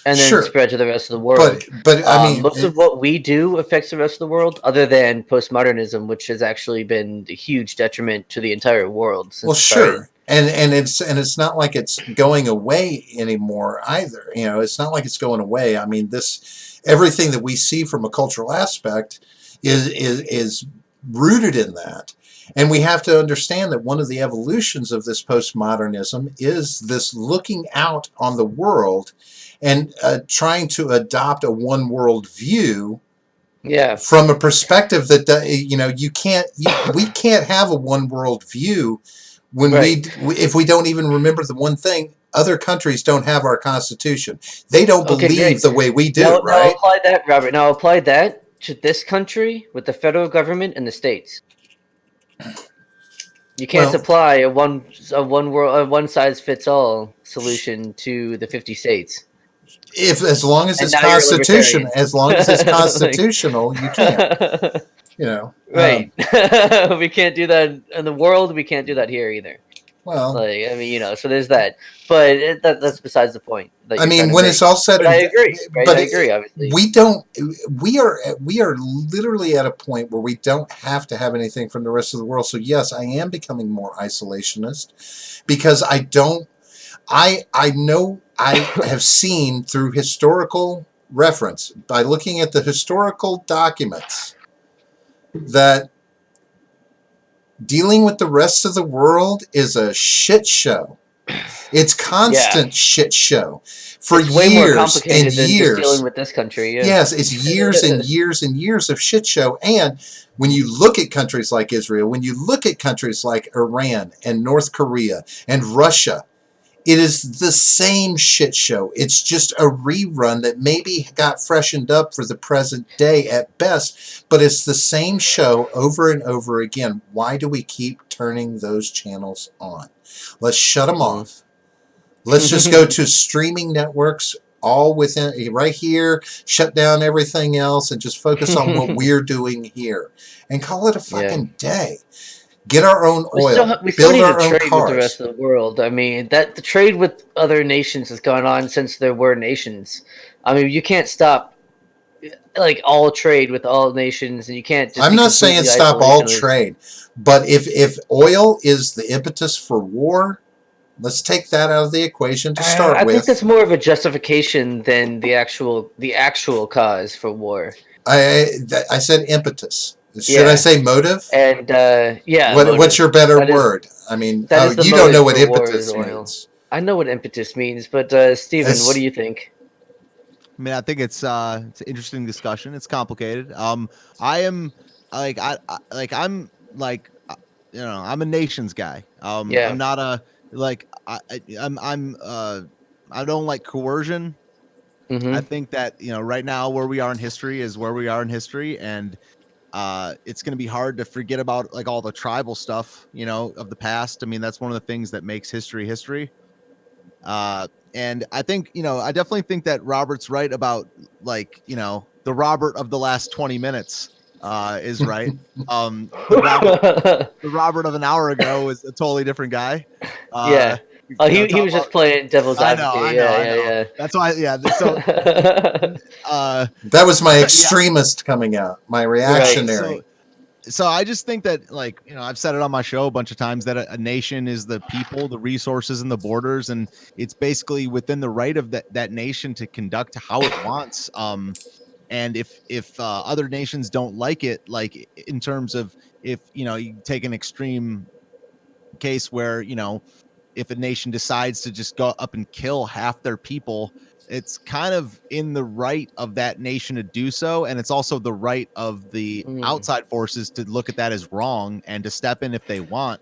and then Sure, spread to the rest of the world. but I mean, Most of what we do affects the rest of the world, other than postmodernism, which has actually been a huge detriment to the entire world since well, it started. sure, and it's not like it's going away anymore either. You know, it's not like it's going away. I mean, this everything that we see from a cultural aspect is rooted in that. And we have to understand that one of the evolutions of this postmodernism is this looking out on the world and trying to adopt a one world view from a perspective that we can't have a one world view when if we don't even remember the one thing. Other countries don't have our constitution. They don't believe the way we do, right? Now apply that, Robert. Now apply that to this country with the federal government and the states. You can't apply a one size fits all solution to the 50 states. As long as it's constitution, as long as it's constitutional, you can't. You know, right? We can't do that in the world. We can't do that here either. Well, like I mean, you know, so there's that, but that's besides the point. I mean, when it's all said, I agree. Right? But I agree. Obviously, we don't. We are literally at a point where we don't have to have anything from the rest of the world. So yes, I am becoming more isolationist because I don't. I know I have seen through historical reference by looking at the historical documents that dealing with the rest of the world is a shit show. It's constant shit show for it's way years more complicated and than years. Just dealing with this country. Yeah. Yes, it's years and years and years of shit show. And when you look at countries like Israel, when you look at countries like Iran and North Korea and Russia, it is the same shit show. It's just a rerun that maybe got freshened up for the present day at best, but it's the same show over and over again. Why do we keep turning those channels on? Let's shut them off. Let's just go to streaming networks all within right here, shut down everything else, and just focus on what we're doing here and call it a fucking day. Get our own oil. We still need build our to own trade cars. with the rest of the world. I mean, that the trade with other nations has gone on since there were nations. I mean, you can't stop like all trade with all nations, and you can't. Just I'm not saying stop all trade, but if oil is the impetus for war, let's take that out of the equation to start with. I think that's more of a justification than the actual cause for war. I said impetus. Should I say motive? And what's your better word? I mean, you don't know what impetus means. I know what impetus means, but Steven, what do you think? I mean, I think it's an interesting discussion. It's complicated. I am I'm a nations guy. I'm not a I don't like coercion. Mm-hmm. I think that right now where we are in history is where we are in history, and it's going to be hard to forget about like all the tribal stuff of the past. I mean, that's one of the things that makes history. And I think, I definitely think that Robert's right about the Robert of the last 20 minutes is right. The Robert of an hour ago is a totally different guy. He was just playing devil's advocate. I know. That's why. Yeah. So, that was my extremist coming out, my reactionary. Right. So I just think that, I've said it on my show a bunch of times that a nation is the people, the resources, and the borders, and it's basically within the right of that nation to conduct how it wants. And if other nations don't like it, like in terms of if you take an extreme case where if a nation decides to just go up and kill half their people, it's kind of in the right of that nation to do so. And it's also the right of the outside forces to look at that as wrong and to step in if they want.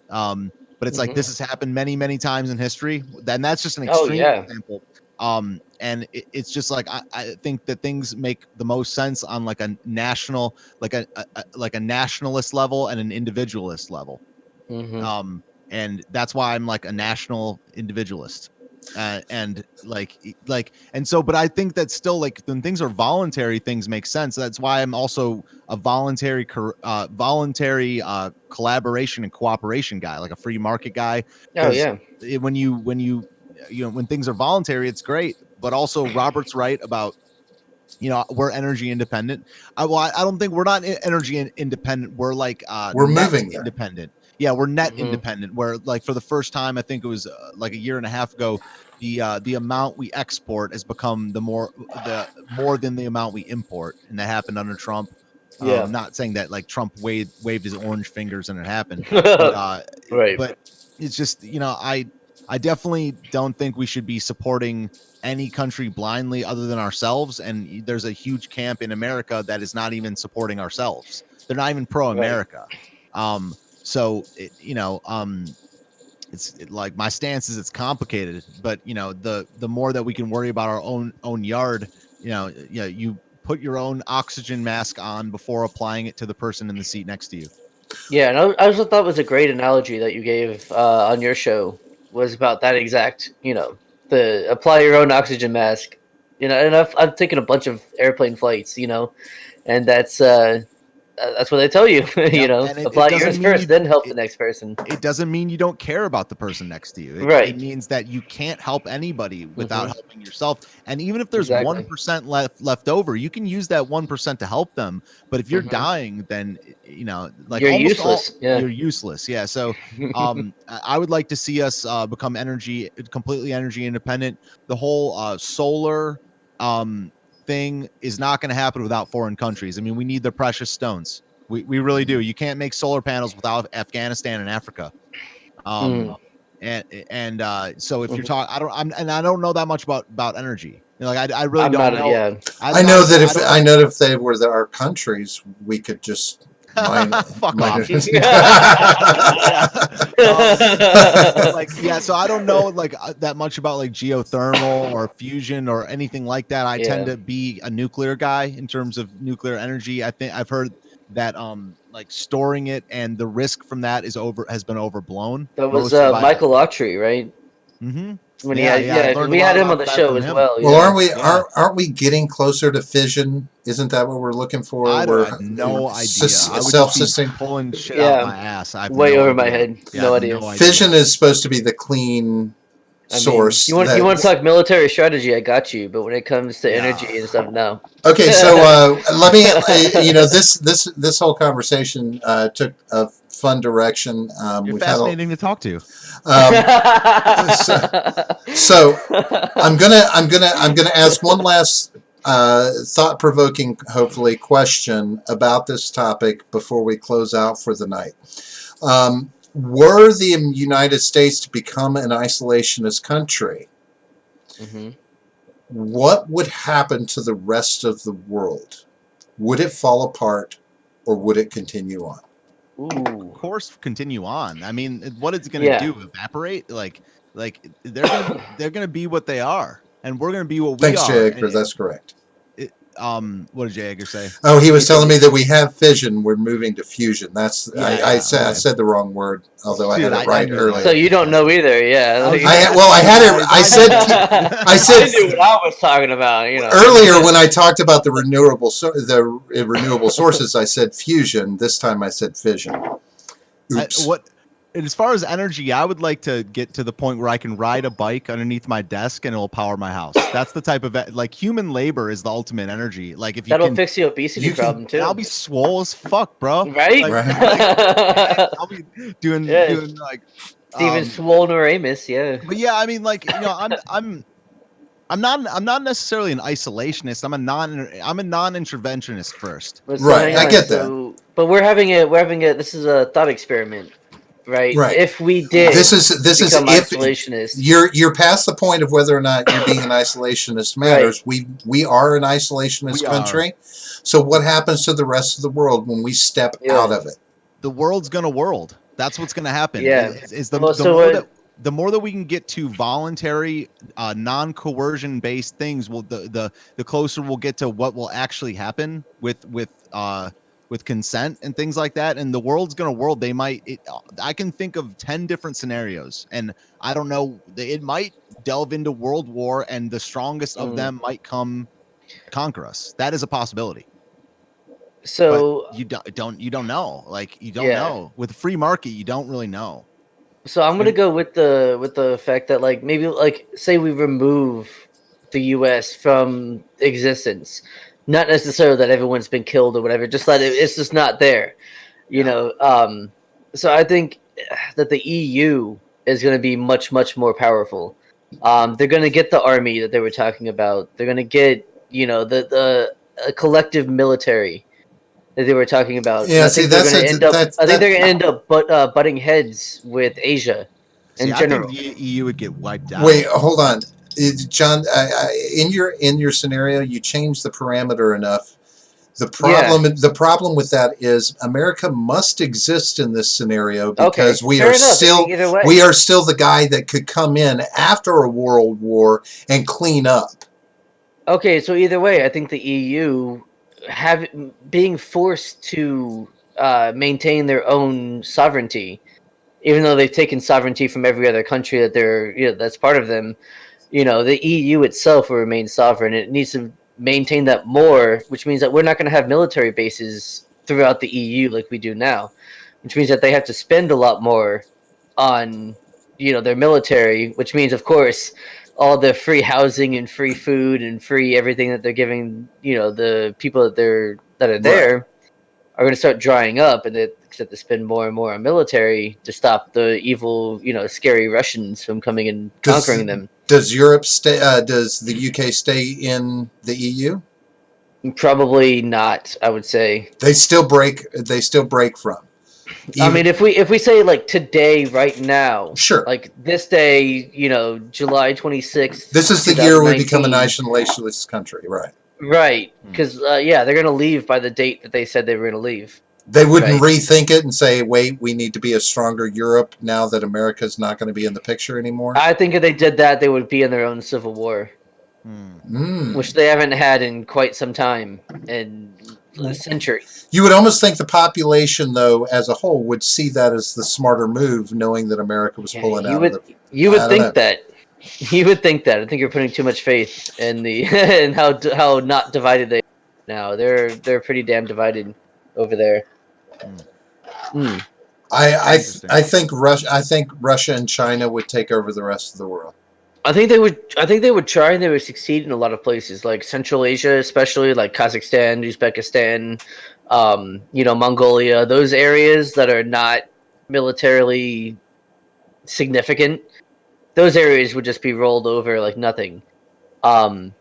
But it's like, this has happened many, many times in history. And that's just an extreme example. And it's just like, I think that things make the most sense on like a national, like a nationalist level and an individualist level. And that's why I'm like a national individualist. And but I think that still, like, when things are voluntary, things make sense. That's why I'm also a voluntary collaboration and cooperation guy, like a free market guy. When things are voluntary, it's great. but also Robert's right about, we're energy independent. I don't think we're not energy independent. We're like We're net moving there. independent. Yeah, we're net Mhm. independent. Where like for the first time, I think it was like a year and a half ago, the amount we export has become more than the amount we import, and that happened under Trump. Yeah. Not saying that like Trump waved his orange fingers and it happened, but Right. but it's just I definitely don't think we should be supporting any country blindly other than ourselves. And there's a huge camp in America that is not even supporting ourselves. They're not even pro America. So like my stance is it's complicated, but the more that we can worry about our own yard, you put your own oxygen mask on before applying it to the person in the seat next to you. Yeah, and I also thought was a great analogy that you gave on your show was about that exact, the apply your own oxygen mask. And I've taken a bunch of airplane flights, and that's what they tell you, And it apply doesn't yours mean first, then help the next person. it doesn't mean you don't care about the person next to you. Right. It means that you can't help anybody without Mhm. helping yourself. And even if there's Exactly. 1% left over, you can use that 1% to help them. But if you're Mhm. dying, then like You're almost useless. you're useless. Yeah. So I would like to see us become completely energy independent. The whole solar thing is not going to happen without foreign countries. I mean, we need the precious stones. We really do. You can't make solar panels without Afghanistan and Africa. Mm. And so if you're Mhm. talking, I don't know that much about energy. Like I really I'm don't not. know. Yeah. I know that if they were our countries, we could just mine. Fuck off. it. So I don't know like that much about like geothermal or fusion or anything like that. I tend to be a nuclear guy in terms of nuclear energy. I think I've heard that like storing it and the risk from that has been overblown. That was Mostly by Michael Autry, right? Mm-hmm. When I because learned we a lot had him on about the that show from as him. well. Well, Yeah. aren't we getting closer to fission? Isn't that what we're looking for? I have no idea. I would just be pulling shit out my ass. I have way no over idea. my head. Yeah, No idea. Fission is supposed to be the clean source. You want to talk military strategy? I got you. But when it comes to energy and stuff, no. Okay, so let me. This whole conversation took a fun direction. You're fascinating to talk to. So I'm gonna ask one last thought-provoking, hopefully, question about this topic before we close out for the night. Were the United States to become an isolationist country, what would happen to the rest of the world? Would it fall apart, or would it continue on? Of course, continue on. I mean, what is it going to do? Evaporate? Like they're gonna be what they are, and we're gonna be what we are. Thanks, J. Edgar. That's correct. What did J. Edgar say? Oh, he was telling me that we have fission. We're moving to fusion. That's I said the wrong word, although I had it right earlier. So you don't know either, yeah? I had it. I said. I knew what I was talking about. Earlier when I talked about the renewable sources, I said fusion. This time I said fission. Oops. As far as energy, I would like to get to the point where I can ride a bike underneath my desk and it will power my house. That's the type of like human labor is the ultimate energy. Like if that'll fix the obesity problem too. I'll be swole as fuck, bro. Right? I'll be doing like Steven Swolneramus, yeah. But yeah, I mean, like I'm not necessarily an isolationist. I'm a non-interventionist first. Right, I get that. But we're having it. This is a thought experiment. Right. If we did, this is isolationist. You're past the point of whether or not you're being an isolationist matters. Right. We are an isolationist country. So what happens to the rest of the world when we step out of it? The world's gonna world. That's what's gonna happen. Yeah. The more that we can get to voluntary, non-coercion based things, the closer we'll get to what will actually happen with consent and things like that. And the world's gonna world. I can think of 10 different scenarios, and I don't know. It might delve into world war, and the strongest of them might come conquer us. That is a possibility. So but you don't know. Like you don't know. With a free market, you don't really know. So I'm gonna go with the fact that like maybe like say we remove the U.S. from existence. Not necessarily that everyone's been killed or whatever, just that it's just not there. You know, so I think that the EU is going to be much, much more powerful. They're going to get the army that they were talking about. They're going to get, you know, the collective military that they were talking about. And Yeah, I see, think they're going to end up. I think they're going to end up butting heads with Asia See, in I think general. the EU would get wiped out. Wait, hold on, John. In your scenario, you change the parameter enough. The problem with that is America must exist in this scenario because Okay, fair enough. Either way, we are still the guy that could come in after a world war and clean up. okay, so either way, I think the EU being forced to maintain their own sovereignty, even though they've taken sovereignty from every other country that that's part of them. You know, the EU itself will remain sovereign. It needs to maintain that more, which means that we're not going to have military bases throughout the EU like we do now, which means that they have to spend a lot more on, you know, their military, which means, of course, all the free housing and free food and free everything that they're giving, you know, the people that are there are going to start drying up, and they have to spend more and more on military to stop the evil, you know, scary Russians from coming and conquering them. Does Europe stay? Does the UK stay in the EU? Probably not. I would say They still break. They still break from. I mean, if we say like today, right now, Sure, like this day, you know, July 26th. this is the year we become a nationalist country, right? Right, because yeah, they're gonna leave by the date that they said they were gonna leave. They wouldn't rethink it and say, "Wait, we need to be a stronger Europe now that America's not going to be in the picture anymore." I think if they did that, they would be in their own civil war, which they haven't had in quite some time, in a century. You would almost think the population, though, as a whole, would see that as the smarter move, knowing that America was pulling out of the. You would think that. You would think that. I think you're putting too much faith in the and how not divided they are now. They're pretty damn divided over there. I think Russia and China would take over the rest of the world. I think they would try, and they would succeed in a lot of places, like Central Asia, especially like Kazakhstan, Uzbekistan, you know, Mongolia. Those areas that are not militarily significant, those areas would just be rolled over like nothing. You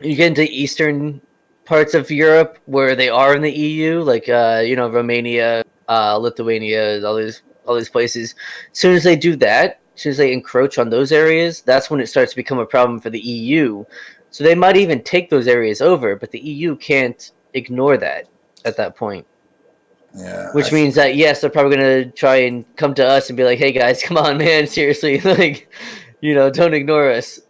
get into eastern parts of Europe where they are in the EU, like you know, Romania, Lithuania, all these places. As soon as they do that, as soon as they encroach on those areas, that's when it starts to become a problem for the EU. So they might even take those areas over, but the EU can't ignore that at that point. Yeah, which means that yes, they're probably going to try and come to us and be like, "Hey guys, come on, man, seriously, like, you know, don't ignore us.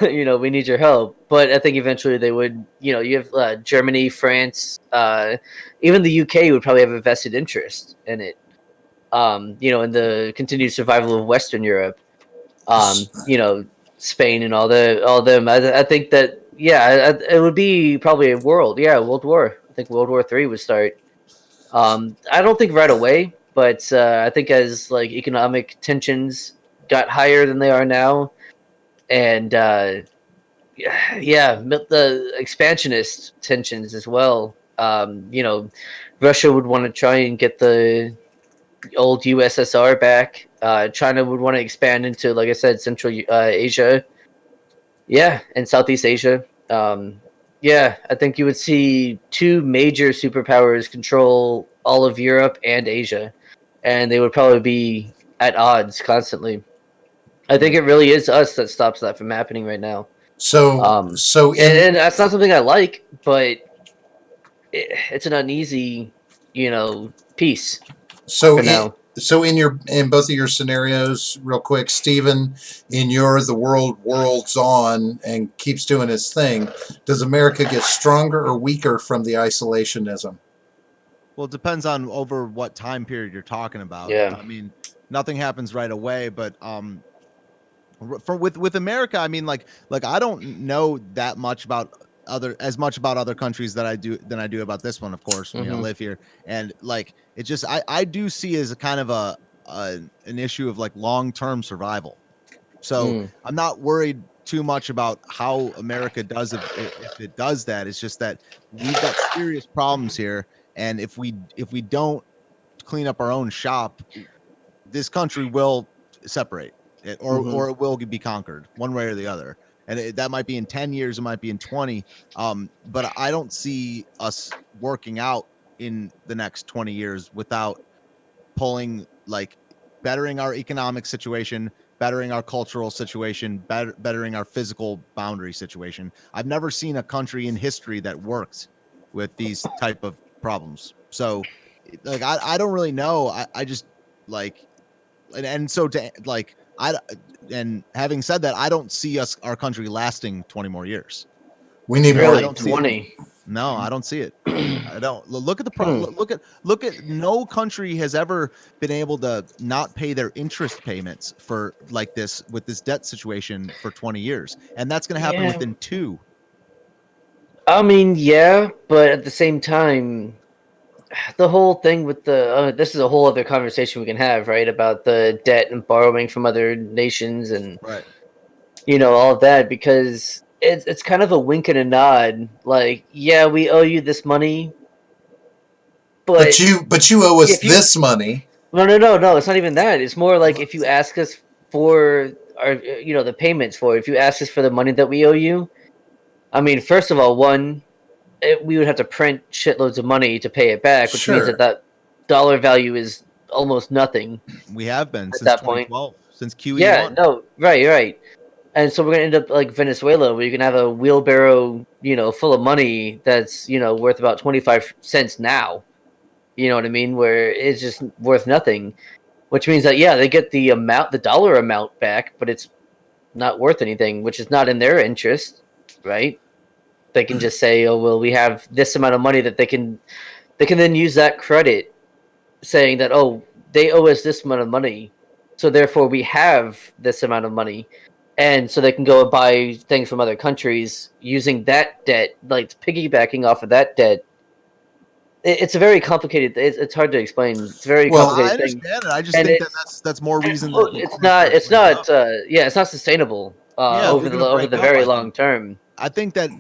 You know, we need your help." But I think eventually they would. You know, you have Germany, France, even the UK would probably have a vested interest in it. You know, in the continued survival of Western Europe. You know, Spain and all them. I think that it would be probably a world war. I think World War III would start. I don't think right away, but I think as like economic tensions got higher than they are now, and the expansionist tensions as well. You know, Russia would want to try and get the old USSR back. China would want to expand into, like I said, Central Asia. Yeah, and Southeast Asia. I think you would see two major superpowers control all of Europe and Asia, and they would probably be at odds constantly. I think it really is us that stops that from happening right now. And that's not something I like, but it's an uneasy, you know, piece. In both of your scenarios, real quick, Stephen, in the world's on and keeps doing his thing, does America get stronger or weaker from the isolationism? Well, it depends on over what time period you're talking about. Yeah. I mean, nothing happens right away, but with America, I mean, like I don't know that much about other countries than I do about this one, of course, when I live here. And like, it just, I do see as a kind of an issue of like long-term survival. So I'm not worried too much about how America does if it does that. It's just that we've got serious problems here, and if we don't clean up our own shop, this country will separate, or it will be conquered one way or the other. And that might be in 10 years, it might be in 20. But I don't see us working out in the next 20 years without pulling, like, bettering our economic situation, bettering our cultural situation, bettering our physical boundary situation. I've never seen a country in history that worked with these type of problems. So, like, I don't really know. I just, like, and so to, like, and having said that, I don't see our country lasting 20 more years. We need Really, more. I don't see 20. No, I don't see it. I don't. Look at the look at no country has ever been able to not pay their interest payments for, like, this, with this debt situation for 20 years, and that's going to happen Yeah. within 2. I mean, yeah, but at the same time, the whole thing with the this is a whole other conversation we can have, right? About the debt and borrowing from other nations and Right. all of that, because it's kind of a wink and a nod. Like, yeah, we owe you this money, but But you owe us if you this money. no, it's not even that. It's more like if you ask us for our the payments for it, if you ask us for the money that we owe you. I mean, first of all, we would have to print shitloads of money to pay it back, which means Sure. that dollar value is almost nothing We have been at since that point. 2012, since QE1. Yeah, no, right. And so we're gonna end up like Venezuela, where you can have a wheelbarrow, full of money that's worth about 25 cents now. You know what I mean? Where it's just worth nothing, which means that they get the dollar amount back, but it's not worth anything, which is not in their interest, right? They can just say, "Oh well, we have this amount of money that they can then use that credit, saying that they owe us this amount of money, so therefore we have this amount of money, and so they can go and buy things from other countries using that debt, like piggybacking off of that debt." It's a very complicated. It's hard to explain. It's a very Well, I complicated thing. understand it. I just And think that's more reason well, than it's not. It's for it to not. go. It's not sustainable Yeah, if we're gonna over break the up, very I long think term. I think that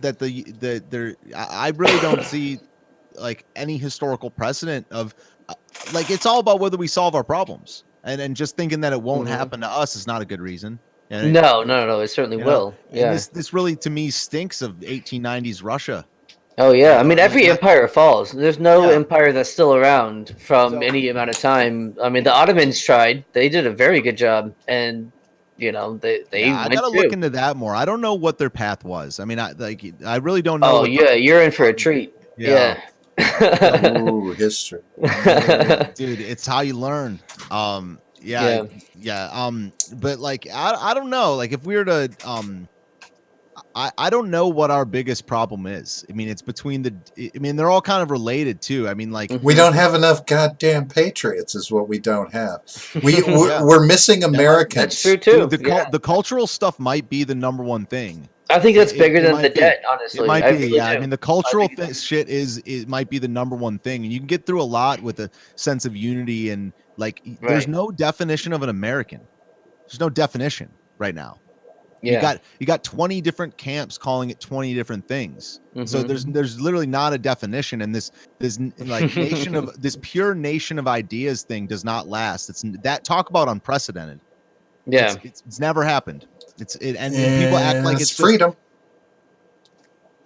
I really don't see, like, any historical precedent of, like, it's all about whether we solve our problems, and just thinking that it won't Mhm. happen to us is not a good reason. And No. It certainly you know, will. and Yeah. this really, to me, stinks of 1890s Russia. Oh yeah. I mean, Like every that. empire falls. There's no Yeah. empire that's still around from So any amount of time. I mean, the Ottomans tried. They did a very good job, and they yeah, I went gotta look too. into that more. I don't know what their path was. I mean, I really don't know Oh what yeah, you're in for a the treat. yeah. Yeah. ooh, history. Dude, it's how you learn. Yeah, Yeah. yeah. But, like, I don't know. Like, if we were to I don't know what our biggest problem is. I mean, it's between I mean, they're all kind of related too. I mean, like, We Mhm. don't have enough goddamn patriots, is what we don't have. yeah, We're missing That's true Americans. too. the cultural stuff might be the number one thing. I think that's bigger It than the might be. debt. It Honestly, might I be. really Yeah, I do. mean, the I cultural think it's shit it might be the number one thing, and you can get through a lot with a sense of unity, and, like, there's right. no definition of an American. There's no definition right now. Yeah. You got 20 different camps calling it 20 different things. So Mhm. there's literally not a definition, and this like nation of this pure nation of ideas thing does not last. It's that, talk about unprecedented. Yeah. It's never happened. And people act like It's it's just, freedom.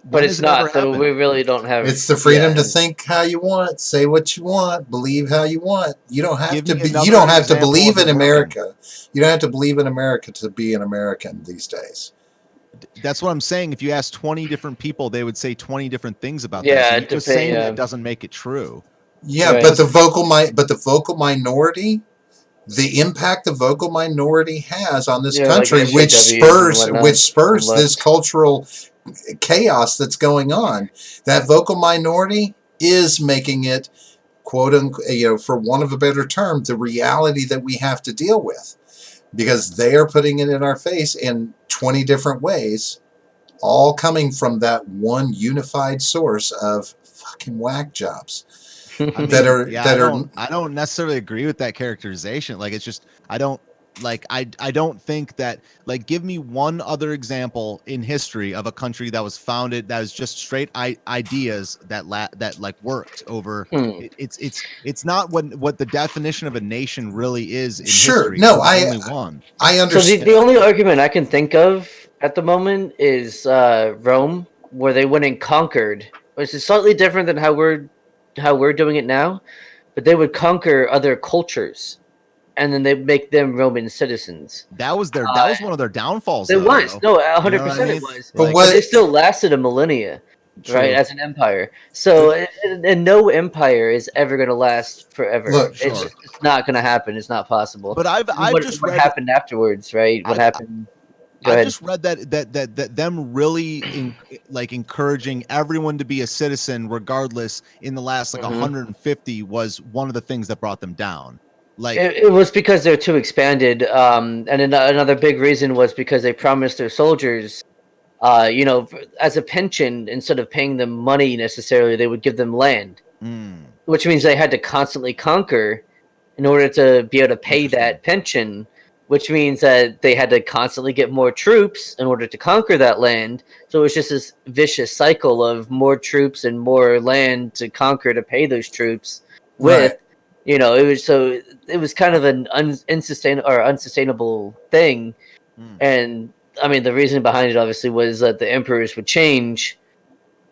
But when it's has it ever not. So happened? we really don't have. It's the freedom Yeah. to think how you want, say what you want, believe how you want. You don't have Give to me be. You another don't have to example believe of it in working. America. You don't have to believe in America to be an American these days. That's what I'm saying. If you ask 20 different people, they would say 20 different things about that. Yeah. So you It just depends. saying that Yeah. doesn't make it true. Yeah, Right. but the vocal minority, the impact the vocal minority has on this Yeah, like country, SJWs and which whatnot and spurs this left. cultural chaos that's going on. That vocal minority is making it, quote unquote, for want of a better term, the reality that we have to deal with, because they are putting it in our face in 20 different ways, all coming from that one unified source of fucking whack jobs I that mean, are yeah, that are I don't necessarily agree with that characterization. Like, it's just, I don't like I don't think that, like, give me one other example in history of a country that was founded that was just straight ideas that like worked over. Hmm. It's not what the definition of a nation really is in Sure. history. No, There's only one. I So understand. the only argument I can think of at the moment is Rome, where they went and conquered, which is slightly different than how we're doing it now. But they would conquer other cultures, and then they make them Roman citizens. That was one of their downfalls. It was though. no, You know 100% what I mean? it was. But Like, what- But they still lasted a millennia, true. right, as an empire. So, and no empire is ever going to last forever. Look, sure. It's not going to happen. It's not possible. But I've what, just what read happened afterwards, right? What happened? Go I ahead. just read that them really encouraging everyone to be a citizen regardless in the last 150 was one of the things that brought them down. Like it was because they're too expanded, and another big reason was because they promised their soldiers, as a pension, instead of paying them money necessarily, they would give them land, which means they had to constantly conquer in order to be able to pay that pension. Which means that they had to constantly get more troops in order to conquer that land. So it was just this vicious cycle of more troops and more land to conquer to pay those troops with. Right. It was kind of an unsustainable thing. And I mean, the reason behind it obviously was that the emperors would change.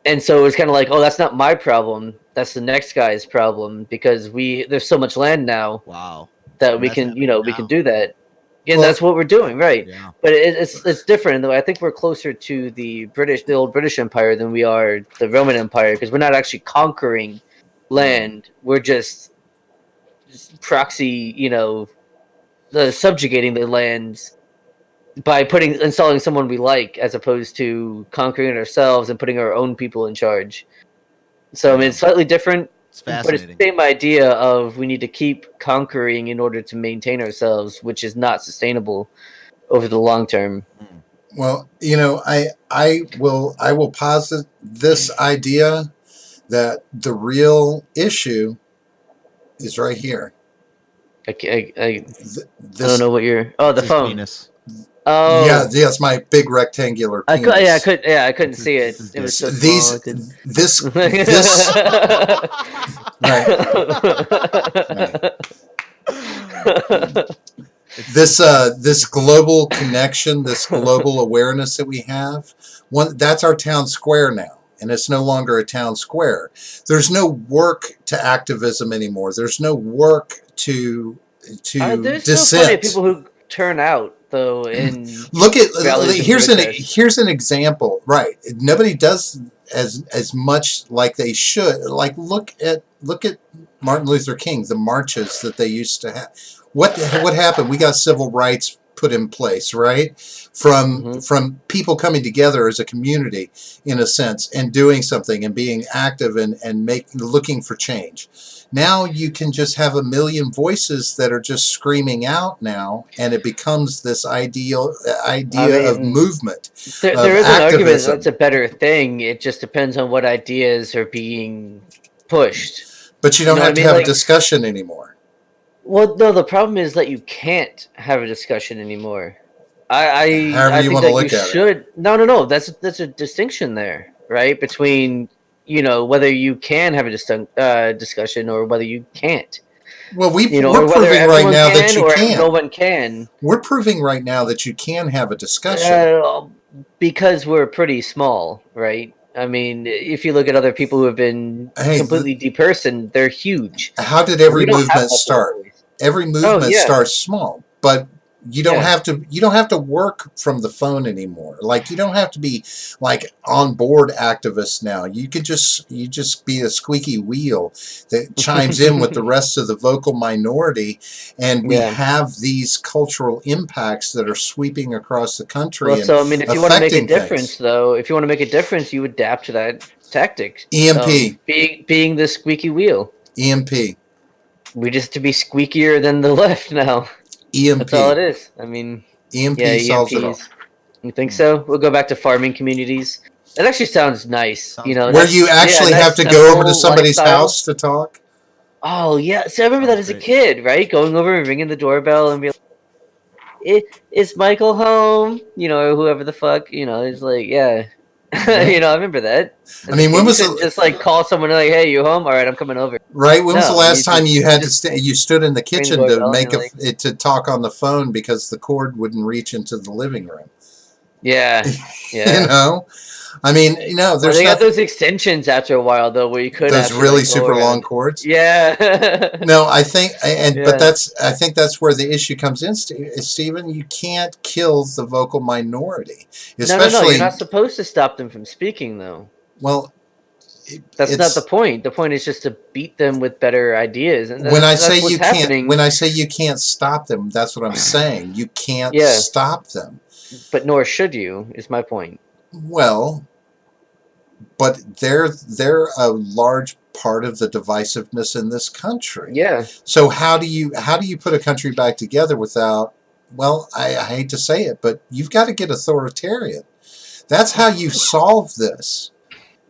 And so it was kind of like, oh, that's not my problem. That's the next guy's problem, because there's so much land now. Wow. That we can, we can do that. And Well, that's what we're doing, right? Yeah. But it's different, though. I think we're closer to the old British Empire, than we are the Roman Empire, because we're not actually conquering land. We're just proxy, subjugating the lands by installing someone we like, as opposed to conquering it ourselves and putting our own people in charge. So I mean, it's slightly different. It's But it's fascinating. the same idea of we need to keep conquering in order to maintain ourselves, which is not sustainable over the long term. Well, I will posit this idea that the real issue is right here. I This, don't know what you're. Oh, the His phone. penis. Oh, Yeah, it's my big rectangular I penis. couldn't see it. It was so These small. I couldn't- this this global connection, this global awareness that we have, that's our town square now, and it's no longer a town square. There's no work to activism anymore. There's no work to There's dissent. still plenty of people who turn out, though. Look at rallies and protests. here's an example. Right, nobody does as much like they should. Like look at Martin Luther King, the marches that they used to have. What happened? We got civil rights put in place, right? From people coming together as a community, in a sense, and doing something and being active and looking for change. Now you can just have a million voices that are just screaming out now, and it becomes this idea of movement. There is an argument activism. that's a better thing. It just depends on what ideas are being pushed. But you don't You know have what to I mean? have Like- a discussion anymore. Well, no, the problem is that you can't have a discussion anymore. I However you think wanna that look you at it. should. No. That's a distinction there, right? Between whether you can have a discussion or whether you can't. Well, we're Or whether proving right everyone now that can you or can. no one can. We're proving right now that you can have a discussion. Because we're pretty small, right? I mean, if you look at other people who have been Hey, completely depersoned, they're huge. How did every We don't have movement much start? voice. Every movement yeah. starts small, but you don't Yeah. have to work from the phone anymore. Like you don't have to be like on board activists now. You just be a squeaky wheel that chimes in with the rest of the vocal minority, and we Yeah. have these cultural impacts that are sweeping across the country. Well, and so I mean, if you want to make a affecting difference, things. though, if you want to make a difference, you adapt to that tactic. EMP. Being the squeaky wheel. EMP. We just to be squeakier than the left now. EMP. That's all it is. I mean, EMP yeah, solves it all. EMPs. You think so? We'll go back to farming communities. That actually sounds nice. Where that's- you actually yeah, have to that go over to whole somebody's lifestyle. house to talk. Oh yeah, see, I remember that as a Great. kid, right? Going over and ringing the doorbell and be like, is Michael home? You know, or whoever the fuck, you know, it's like, yeah. You know, I remember that. I mean, when was the, just like call someone like, hey, you home? All right, I'm coming over. right? When was the No, last time you had to just you stood in the ring the kitchen to doorbell and make you're like, it to talk on the phone because the cord wouldn't reach into the living room? yeah, You yeah. know, I mean, Well, there's they got nothing. those extensions after a while though, where you could Those actually really like go super long around. cords. Yeah. No, I think, but Yeah. I think that's where the issue comes in, Stephen. You can't kill the vocal minority, No. You're especially. not supposed to stop them from speaking, though. Well, That's not the it's point. The point is just to beat them with better ideas, and when I say that's what's you can't. happening. When I say you can't stop them, that's what I'm saying. You can't Yeah, stop them. but nor should you. Is my point. Well, but they're a large part of the divisiveness in this country. Yeah. So how do you put a country back together without? Well, I hate to say it, but you've got to get authoritarian. That's how you solve this,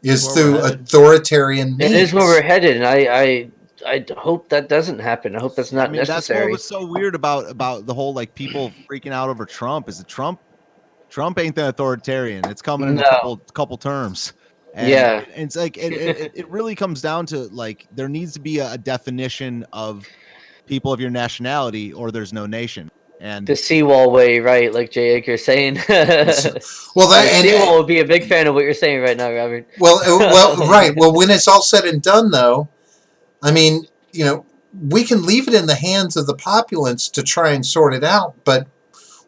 is Where we're through headed. authoritarian It is where means. we're headed, and I hope that doesn't happen. I hope that's I not mean, that's what necessary. was so weird about the whole like people freaking out over Trump is that Trump ain't the authoritarian. It's coming in a No. couple terms. And Yeah. it's like it really comes down to like there needs to be a definition of people of your nationality or there's no nation. And The seawall way, right? Like Jay Edgar's saying. Well, that Like seawall would be a big fan of what you're saying right now, Robert. right. Well, when it's all said and done, though, I mean, we can leave it in the hands of the populace to try and sort it out, but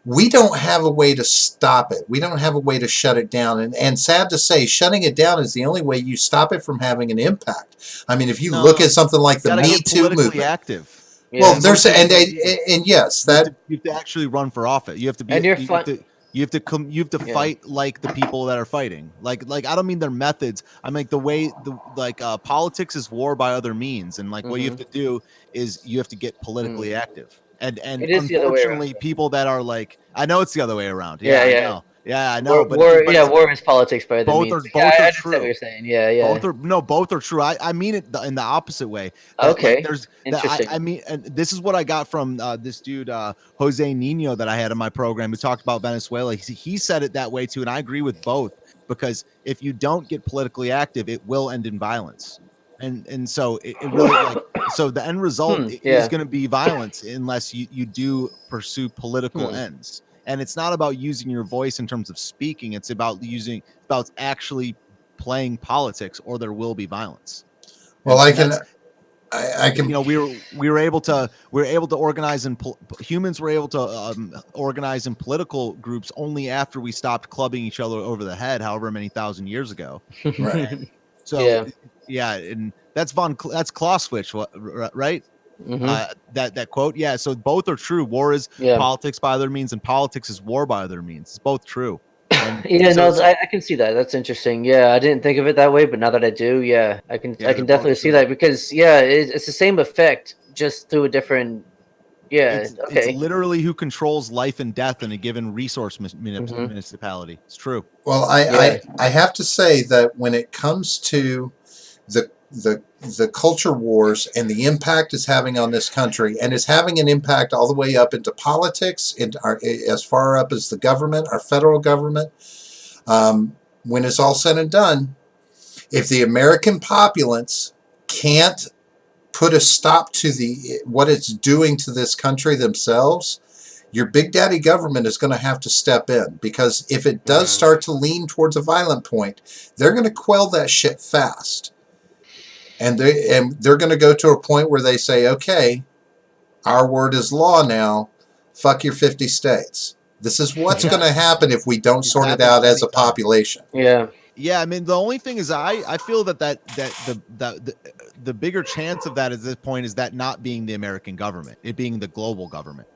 we don't have a way to stop it. We don't have a way to shut it down. And sad to say, shutting it down is the only way you stop it from having an impact. I mean, if you look no, at something like you the gotta Me get Too politically movement, active. well, Yeah. there's Most people and yes, that you have to actually run for office. You have to be And you're you fun. have to you have to you have to Yeah. fight like the people that are fighting. Like I don't mean their methods. I mean the way politics is war by other means, and like what you have to do is you have to get politically active. And It is the other way around. unfortunately, people that are like, I know it's the other way around. Yeah, Yeah, I know, but War, it's war is politics by other both means. are Yeah, both I are understand what true. you're saying. Yeah. Both are true. I mean it in the opposite way. That like Okay. there's that Interesting. I mean, and this is what I got from this dude Jose Nino that I had in my program who talked about Venezuela. He said it that way too, and I agree with both because if you don't get politically active, it will end in violence. And so it really like so the end result is Yeah. going to be violence unless you do pursue political ends. And it's not about using your voice in terms of speaking. It's about actually playing politics, or there will be violence. well, And that's I can, we were able to organize and humans were able to organize in political groups only after we stopped clubbing each other over the head, however many thousand years ago. right. So yeah, and that's that's Clausewitz, right? That quote. Yeah, so both are true. War is politics by other means, and politics is war by other means. It's both true. And Yeah, so no, I can see that. That's interesting. Yeah, I didn't think of it that way, but now that I do, yeah, I can definitely see that because it's the same effect, just through a different. Yeah. It's literally who controls life and death in a given resource municipality. It's true. Well, I have to say that when it comes to the culture wars and the impact it's having on this country, and it's having an impact all the way up into politics, as far up as the government, our federal government. When it's all said and done, if the American populace can't put a stop to what it's doing to this country themselves, your big daddy government is going to have to step in, because if it does start to lean towards a violent point, they're going to quell that shit fast. And they're going to go to a point where they say, okay, our word is law now. Fuck your 50 states. This is what's going to happen if we don't sort it out as a population. Yeah. Yeah, I mean the only thing is I feel that the bigger chance of that at this point is that not being the American government, it being the global government.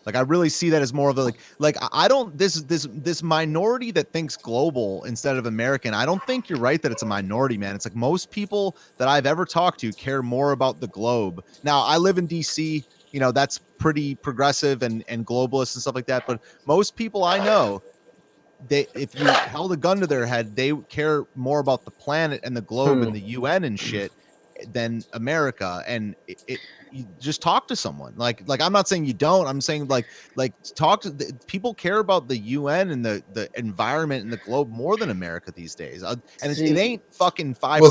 Like I really see that as more of a like I don't this minority that thinks global instead of American. I don't think you're right that it's a minority, man. It's like most people that I've ever talked to care more about the globe. Now I live in DC, that's pretty progressive and globalist and stuff like that. But most people I know, if you held a gun to their head, they care more about the planet and the globe and the UN and shit. than America, and you just talk to someone. Like I'm not saying you don't. I'm saying like talk to people care about the UN and the environment and the globe more than America these days. And it ain't fucking 5%.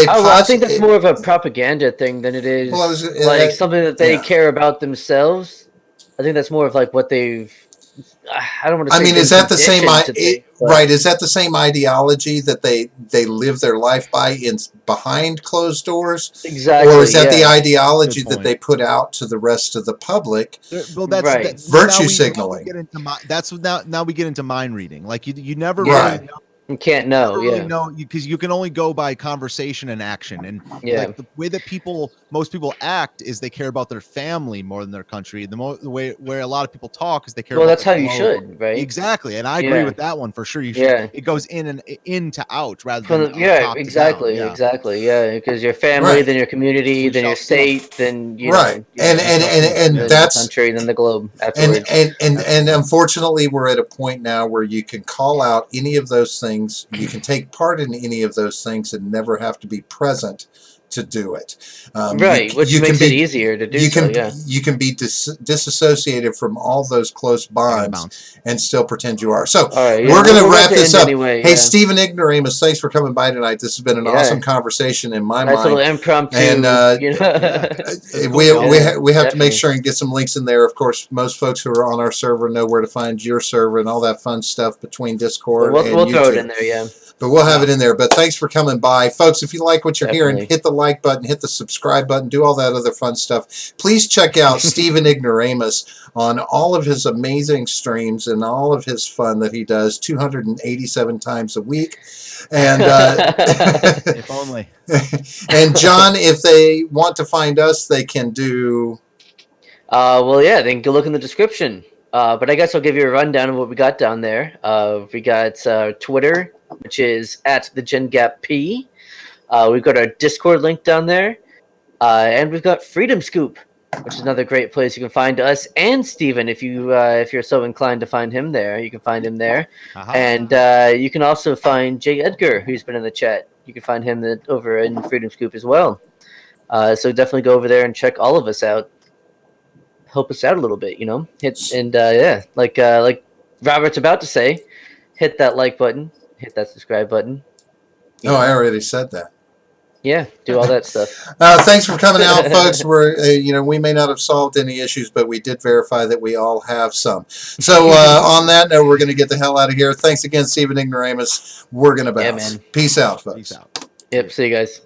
Well, I think that's more of a propaganda thing than it is like something that they care about themselves. I think that's more of like what they've. I don't want to say. I mean, is that the same? Right? Is that the same ideology that they live their life by behind closed doors? Exactly. Or is that the ideology that they put out to the rest of the public? Well, that's virtue signaling. Now we get into mind reading. Like you never really know. You can't know, because you can only go by conversation and action, and like the way that most people act is they care about their family more than their country. The way where a lot of people talk is they care. Well, that's how you should, right? Exactly, and I agree with that one for sure. You should. Yeah. It goes in to out rather than exactly, because your family, then your community, then your state, then and that's the country, then the globe. Afterwards. And unfortunately, we're at a point now where you can call out any of those things. You can take part in any of those things and never have to be present to do it. Which makes it easier to do. You can be disassociated from all those close bonds and still pretend you are. So we're going to wrap this up. Anyway, hey, Stephen Ignoramus, thanks for coming by tonight. This has been an awesome conversation in my mind. Little impromptu. And we have to make sure and get some links in there. Of course, most folks who are on our server know where to find your server and all that fun stuff between Discord and we'll YouTube. Throw it in there, But we'll have it in there. But thanks for coming by. Folks, if you like what you're hearing, hit the like button, hit the subscribe button, do all that other fun stuff. Please check out Stephen Ignoramus on all of his amazing streams and all of his fun that he does 287 times a week. And if only. And John, if they want to find us, they can do... they can go look in the description. But I guess I'll give you a rundown of what we got down there. We got Twitter, which is @theGenGapP. We've got our Discord link down there. And we've got Freedom Scoop, which is another great place you can find us and Steven if you're so inclined to find him there. You can find him there. And you can also find J. Edgar, who's been in the chat. You can find him over in Freedom Scoop as well. So definitely go over there and check all of us out. Help us out a little bit, like Robert's about to say, hit that like button, hit that subscribe button. I already said that. Yeah, do all that stuff. Thanks for coming out, folks. We're, we may not have solved any issues, but we did verify that we all have some. So on that note, we're going to get the hell out of here. Thanks again, Stephen Ignoramus. We're going to bounce. Peace out, folks. Peace out. Yep, see you guys.